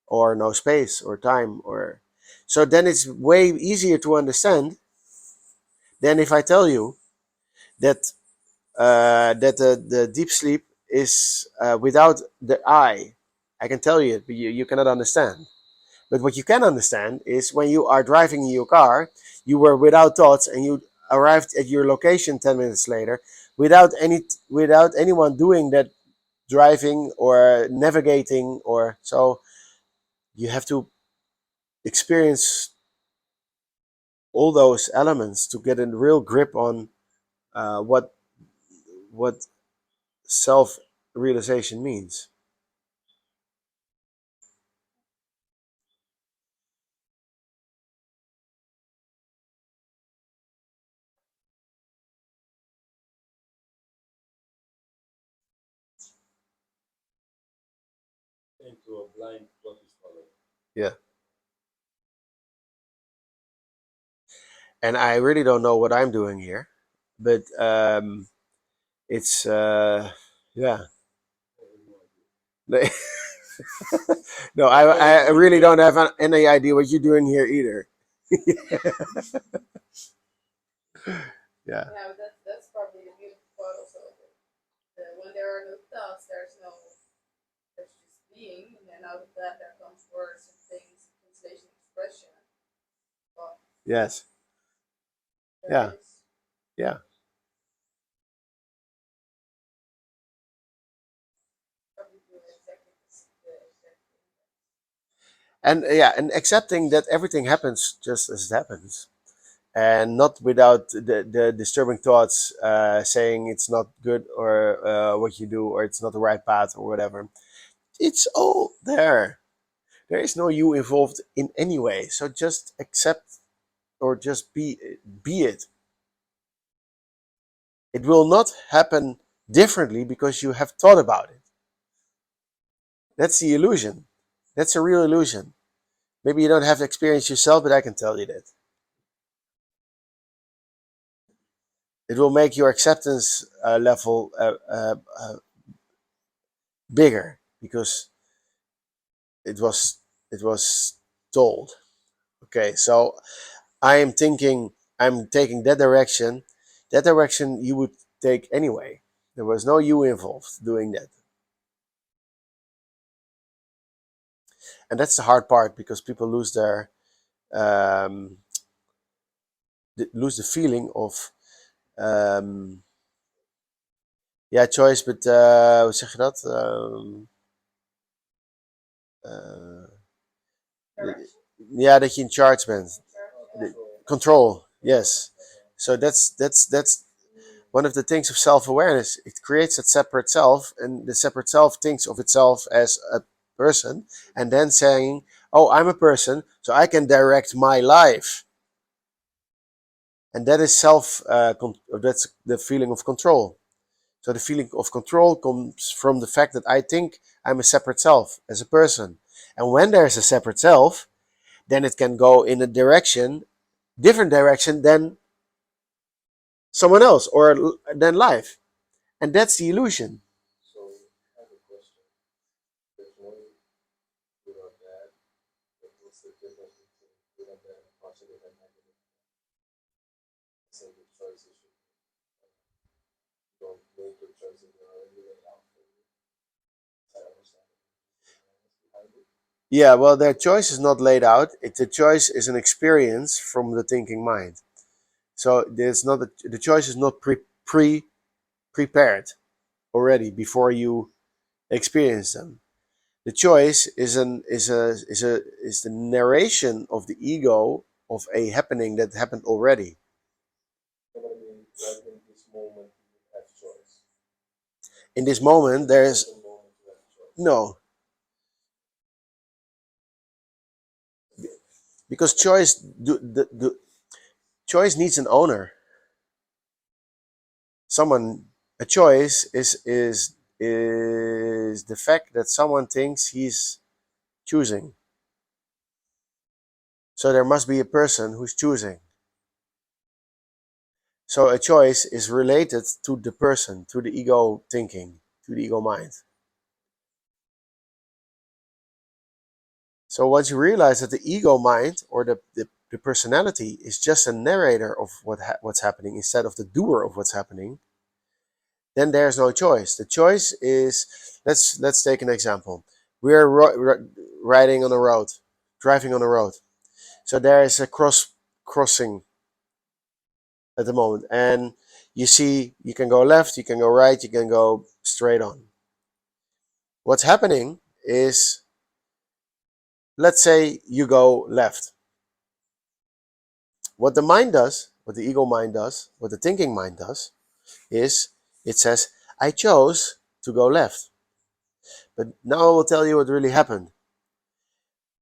or no space or time. Or so then it's way easier to understand than if I tell you that the deep sleep is without the I. I can tell you it, but you cannot understand. But what you can understand is when you are driving in your car, you were without thoughts, and you arrived at your location 10 minutes later without anyone doing that driving or navigating. Or so you have to experience all those elements to get a real grip on what self realization means. Into a blind lotus follow. Yeah. And I really don't know what I'm doing here, but it's yeah. No, I really don't have any idea what you're doing here either. Yeah. Yeah, but that's probably the beautiful part also of it. When there are no thoughts, there's just being, and then out of that there comes words and things, translation, expression. But Yes. there Yeah. is Yeah. probably doing exactly the exact thing. And yeah, and accepting that everything happens just as it happens, and not without the disturbing thoughts saying it's not good, or what you do, or it's not the right path, or whatever. It's all there. There is no you involved in any way. So just accept, or just be it. It will not happen differently because you have thought about it. That's the illusion. That's a real illusion. Maybe you don't have to experience yourself, but I can tell you that. It will make your acceptance level bigger because it was told. Okay, so I am thinking I'm taking that direction. That direction you would take anyway. There was no you involved doing that. And that's the hard part because people lose their um, lose the feeling of ja, choice, but hoe zeg je dat? Ja, dat je in charge bent. Control, yes. So that's one of the things of self-awareness. It creates a separate self, and the separate self thinks of itself as a person, and then saying, "Oh, I'm a person, so I can direct my life." And that is that's the feeling of control. So the feeling of control comes from the fact that I think I'm a separate self as a person. And when there's a separate self, then it can go in a different direction than someone else or than life. And that's the illusion. So I have a question. There's no good or bad, but what's the difference between good and bad, positive and negative? Say the choices you don't make good choices are already laid out for you. I understand behind it. Yeah, well, their choice is not laid out. The choice is an experience from the thinking mind. So there's not the choice is not prepared already before you experience them. The choice is the narration of the ego of a happening that happened already. But I mean, like in this moment, you have choice. In this moment, there's The moment you have choice. no, because the choice needs an owner. Someone a choice is the fact that someone thinks he's choosing. So there must be a person who's choosing. So a choice is related to the person, to the ego thinking, to the ego mind. So once you realize that the ego mind or the personality is just a narrator of what's happening instead of the doer of what's happening, then there's no choice. The choice is let's take an example. We're riding on a road, driving on a road. So there is a crossing at the moment, and you see you can go left, you can go right, you can go straight on. What's happening is, let's say you go left. What the mind does, what the ego mind does, what the thinking mind does, is it says, I chose to go left. But now I will tell you what really happened.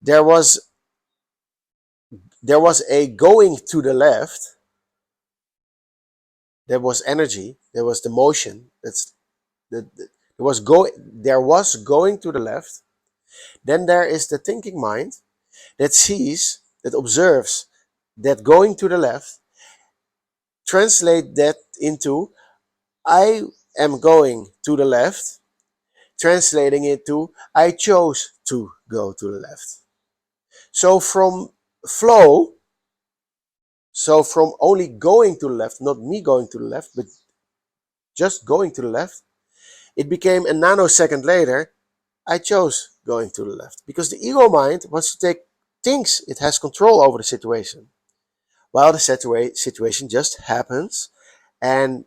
There was a going to the left. There was energy. There was the motion. There was going to the left. Then there is the thinking mind that sees, that observes that going to the left, translate that into I am going to the left, translating it to I chose to go to the left. So from flow, so from only going to the left, not me going to the left, but just going to the left, it became a nanosecond later, I chose going to the left. Because the ego mind wants to thinks it has control over the situation. While the situation just happens, and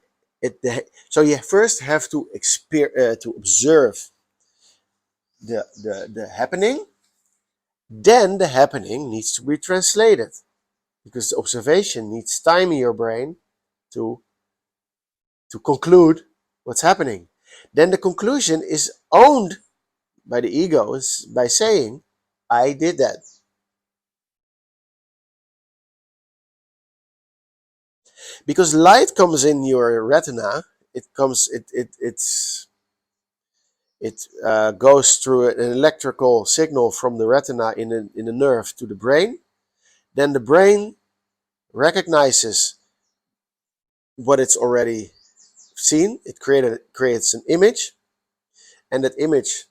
so you first have to observe the happening. Then the happening needs to be translated because the observation needs time in your brain to conclude what's happening. Then the conclusion is owned by the ego by saying, I did that. Because light comes in your retina, it goes through an electrical signal from the retina in a nerve to the brain. Then the brain recognizes what it's already seen. It creates an image, and that image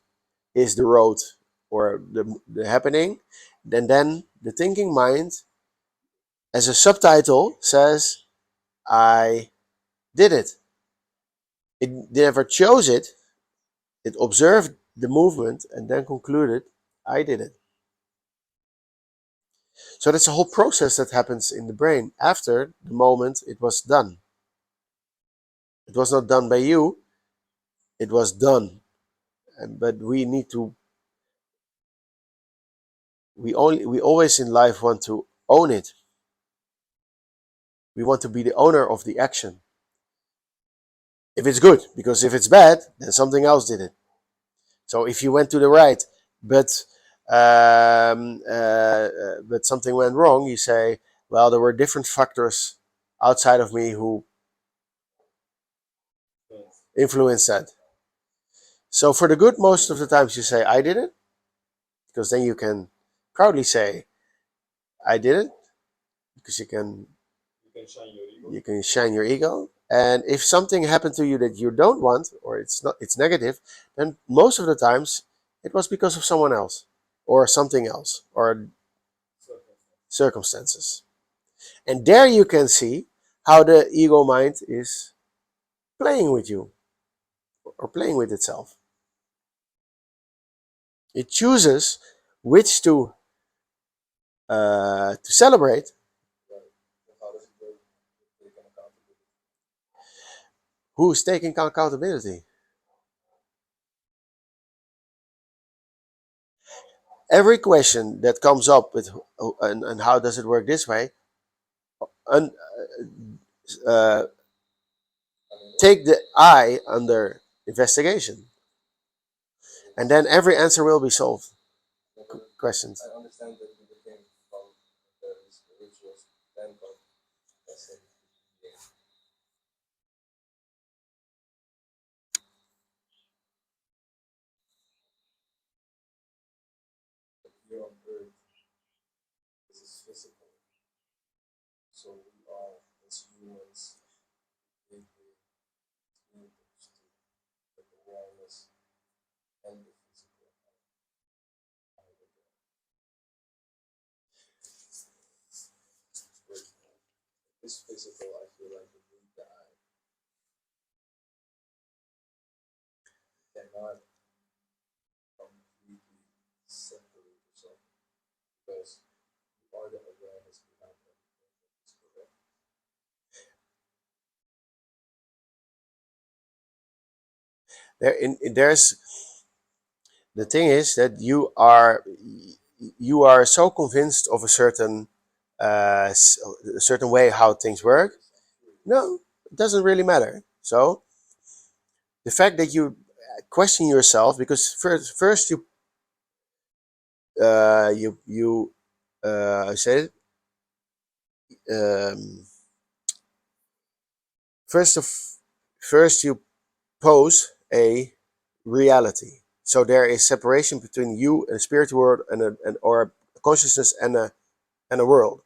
is the road or the happening. And then the thinking mind, as a subtitle, says, I did it. It never chose it. It observed the movement and then concluded, I did it. So that's a whole process that happens in the brain after the moment it was done. It was not done by you, it was done. But we always in life want to own it. We want to be the owner of the action. If it's good, because if it's bad, then something else did it. So if you went to the right, but something went wrong, you say, well, there were different factors outside of me who influenced that. So for the good, most of the times you say, I did it, because then you can proudly say, I did it, because You can shine your ego. you can shine your ego. And if something happened to you that you don't want, or it's negative, then most of the times it was because of someone else, or something else, or circumstances. And there you can see how the ego mind is playing with you, or playing with itself. It chooses which to celebrate. How does it work? Take an accountability. Who's taking accountability? Every question that comes up with and how does it work this way, and uh, take the I under investigation, and then every answer will be solved. Questions. I understand that you became from the spiritual standpoint. Let's say here on earth, this is physical. So we are, as humans, gateway communicators to the awareness and the physical. This physical, I feel like it will die. You cannot completely separate yourself because you are the awareness behind everything that is correct. There's the thing is that you are so convinced of a certain way how things work. No, it doesn't really matter. So the fact that you question yourself, because first you I said um, first of first you pose a reality. So there is separation between you and the spiritual world or a consciousness and a world.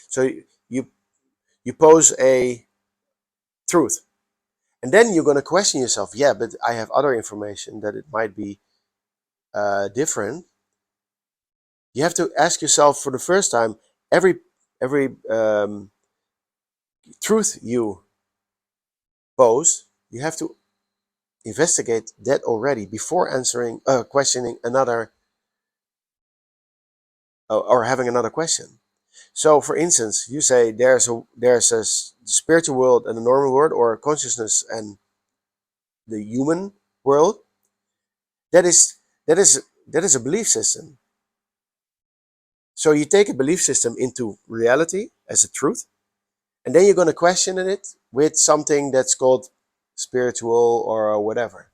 So you you pose a truth, and then you're going to question yourself. Yeah, but I have other information that it might be different. You have to ask yourself for the first time every truth you pose. You have to investigate that already before answering questioning another or having another question. So, for instance, you say there's a spiritual world and a normal world, or consciousness and the human world. That is that is a belief system. So you take a belief system into reality as a truth, and then you're going to question it with something that's called spiritual or whatever.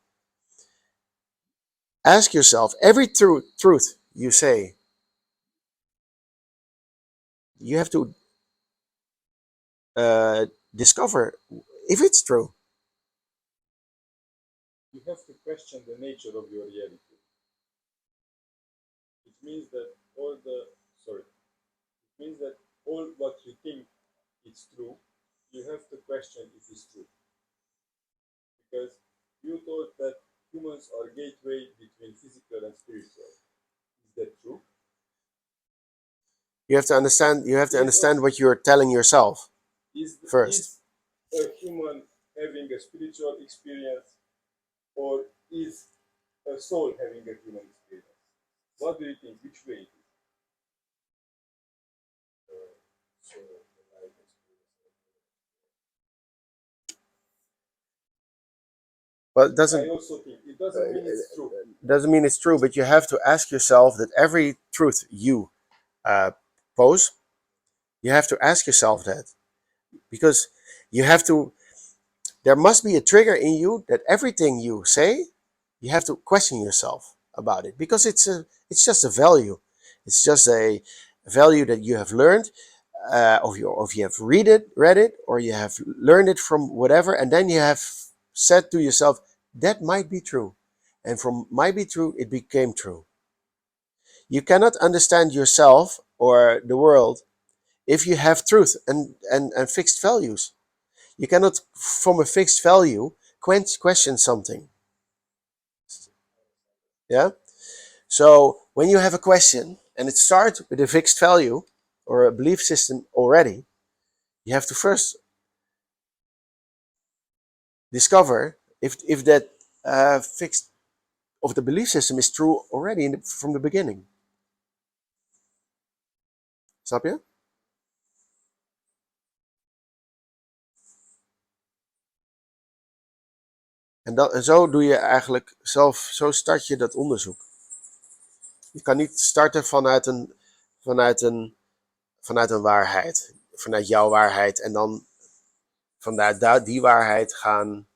Ask yourself every truth you say. You have to discover if it's true. You have to question the nature of your reality. It means that all what you think is true, you have to question if it's true. Because you thought that humans are gateway between physical and spiritual. Is that true? You have to understand what you're telling yourself first. Is a human having a spiritual experience, or is a soul having a human experience? What do you think? Which way it is? Well, it I also think it doesn't mean it's true. doesn't mean it's true, but you have to ask yourself that every truth you pose, you have to ask yourself that, because you have to. There must be a trigger in you that everything you say, you have to question yourself about it, because it's just a value. It's just a value that you have learned, or you have read it, or you have learned it from whatever, and then you have said to yourself, that might be true, and from might be true, it became true. You cannot understand yourself or the world if you have truth and fixed values. You cannot, from a fixed value, question something. Yeah. So when you have a question and it starts with a fixed value or a belief system already, you have to first discover if that fixed of the belief system is true already from the beginning. Snap je? En zo doe je eigenlijk zelf, zo start je dat onderzoek. Je kan niet starten vanuit een waarheid, vanuit jouw waarheid, en dan vanuit die waarheid gaan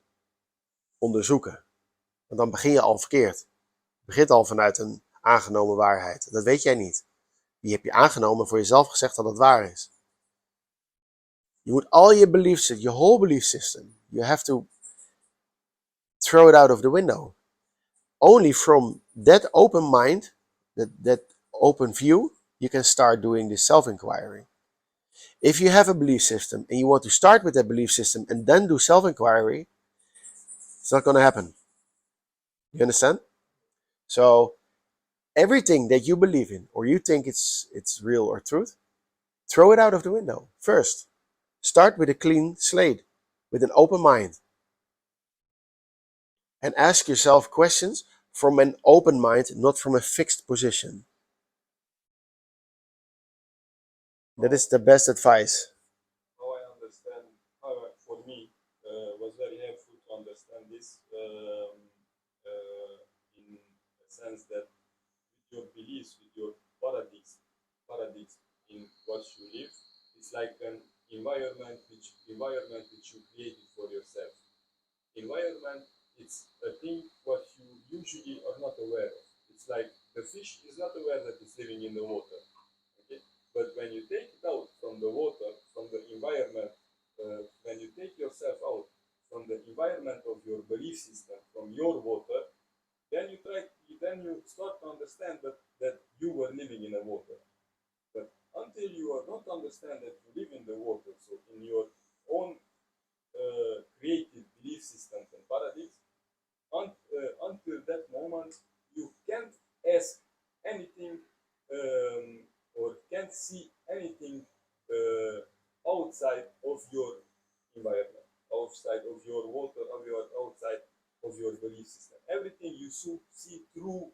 onderzoeken. Want dan begin je al verkeerd. Je begint al vanuit een aangenomen waarheid. Dat weet jij niet. Die heb je aangenomen, voor jezelf gezegd dat het waar is. Je moet al je beliefs, je whole belief system, you have to throw it out of the window. Only from that open mind, that open view, you can start doing this self-inquiry. If you have a belief system and you want to start with that belief system and then do self-inquiry, it's not going to happen. You understand? So everything that you believe in or you think it's real or truth, throw it out of the window first. Start with a clean slate, with an open mind. And ask yourself questions from an open mind, not from a fixed position. That is the best advice. How I understand, for me, was very helpful to understand this in a sense that with your beliefs, with your paradigms in what you live, it's like an environment which you created for yourself. Environment, it's a thing what you usually are not aware of. It's like the fish is not aware that it's living in the water. Okay? But when you take it out from the water, from the environment, when you take yourself out from the environment of your belief system, from your water, then you start to understand that you were living in the water. But until you are not understand that you live in the water, so in your own created belief systems and paradigms, until that moment, you can't ask anything or can't see anything outside of your environment, outside of your water, outside of your belief system. Everything you see through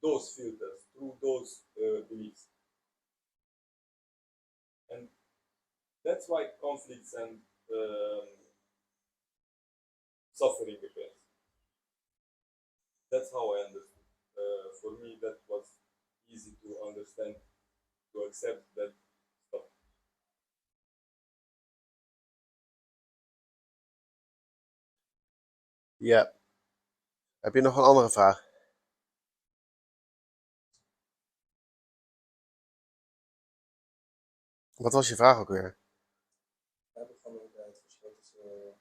those filters, through those beliefs. And that's why conflicts and suffering appears. That's how I understood. For me, that was easy to understand, to accept that stuff. Ja. Heb je nog een andere vraag? Wat was je vraag ook weer? Ja, dat van het verschil tussen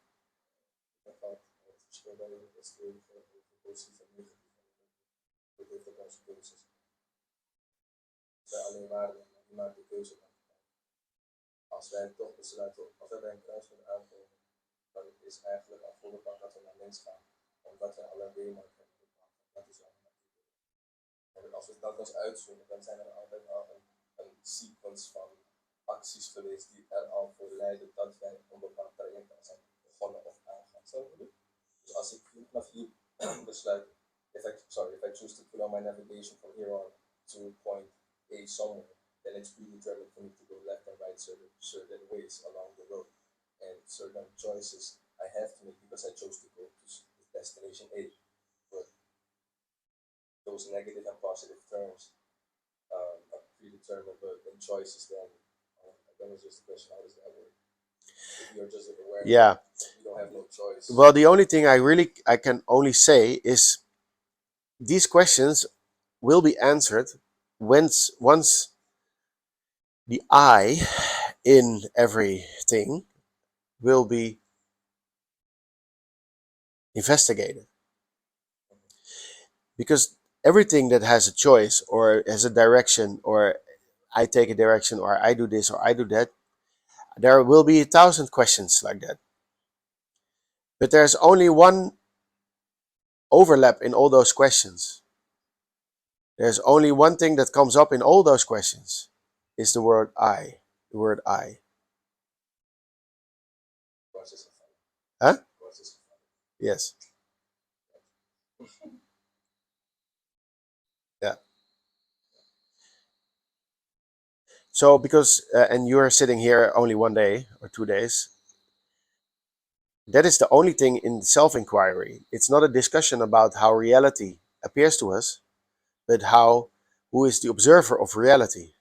het verschil bij positieve en negatieve. Dat heeft ook onze keuzes. Het zijn alleen waarden, maar die maakt de keuze. Als wij toch besluiten, als wij bij een kruispunt aankomen, dan is eigenlijk aan volle bak dat we naar links gaan. Omdat we alle weemarkt hebben bepaald. Dat is wel en als we dat eens uitzoomen, dan zijn er altijd al een sequence van acties geweest die er al voor leiden dat wij een bepaald traject al zijn begonnen of aangaan. Zo bedoel. Dus als ik vanaf hier besluit, if I choose to put on my navigation from here on to point A somewhere, then it's predetermined for me to go left and right certain ways along the road. And certain choices I have to make because I chose to go to destination A. But those negative and positive terms are predetermined, but in choices then, that was just a question, how does that work? If you're just aware, Yeah. you don't have no choice. Well, the only thing I can only say is these questions will be answered once the I in everything will be investigated. Because everything that has a choice or has a direction, or I take a direction, or I do this, or I do that, there will be 1,000 questions like that. But there's only one overlap in all those questions. There's only one thing that comes up in all those questions, is the word I. The word I. Huh? Yes. Yeah. So because, and you're sitting here only 1 day or 2 days, that is the only thing in self-inquiry. It's not a discussion about how reality appears to us, but who is the observer of reality.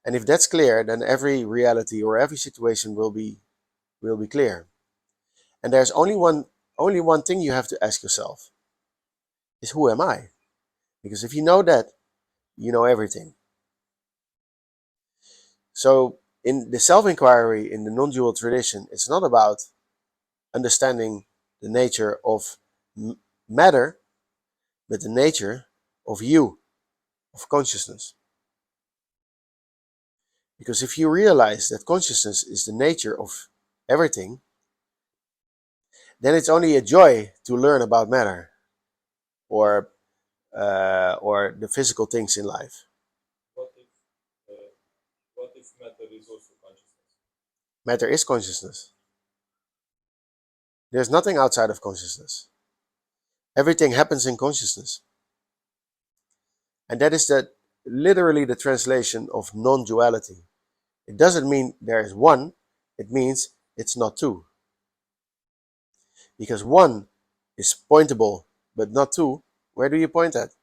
And if that's clear, then every reality or every situation will be clear. And there's only one thing you have to ask yourself, is who am I? Because if you know that, you know everything. So in the self-inquiry in the non-dual tradition, it's not about understanding the nature of matter, but the nature of you, of consciousness. Because if you realize that consciousness is the nature of everything, then it's only a joy to learn about matter or the physical things in life. What if matter is also consciousness? Matter is consciousness. There's nothing outside of consciousness. Everything happens in consciousness. And that is literally the translation of non-duality. It doesn't mean there is one, it means it's not two. Because one is pointable, but not two. Where do you point at?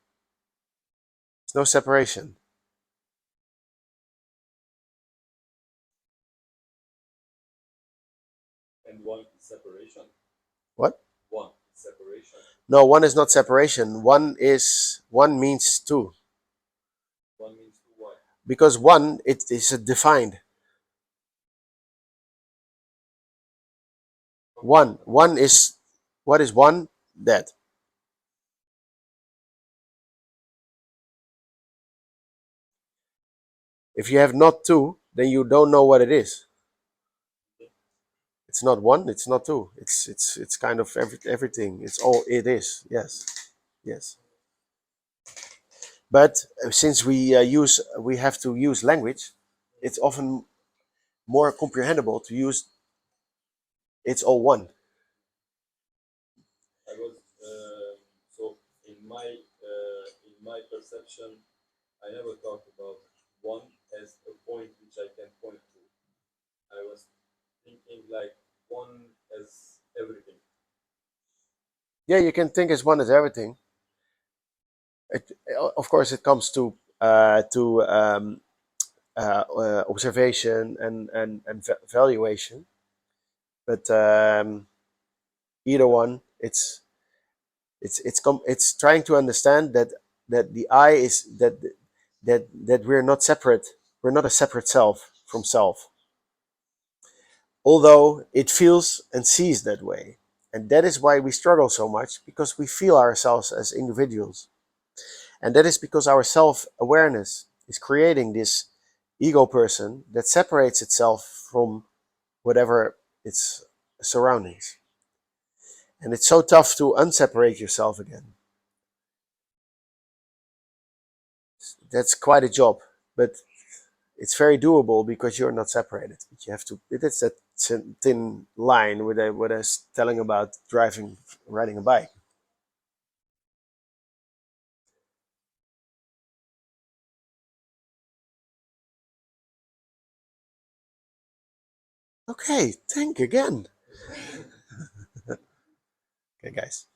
There's no separation. And one is separation. What? One is separation. No, one is not separation. One means two. One means two what? Because one, it is defined. One is, what is one? That. If you have not two, then you don't know what it is. It's not one, it's not two. It's kind of everything. It's all it is. Yes. But since we have to use language, it's often more comprehensible to use it's all one. I was so in my perception, I never talked about one as a point which I can point to. I was thinking like one as everything. Yeah, you can think as one as everything. Of course, it comes to observation and valuation. But either one, it's trying to understand that the I is that we're not separate. We're not a separate self from self. Although it feels and sees that way, And that is why we struggle so much, because we feel ourselves as individuals. And that is because our self-awareness is creating this ego person that separates itself from whatever its surroundings. And it's so tough to unseparate yourself again. That's quite a job, but it's very doable because you're not separated. But you have to. It's that thin line what I was telling about riding a bike. Okay, thank you again. Okay, guys.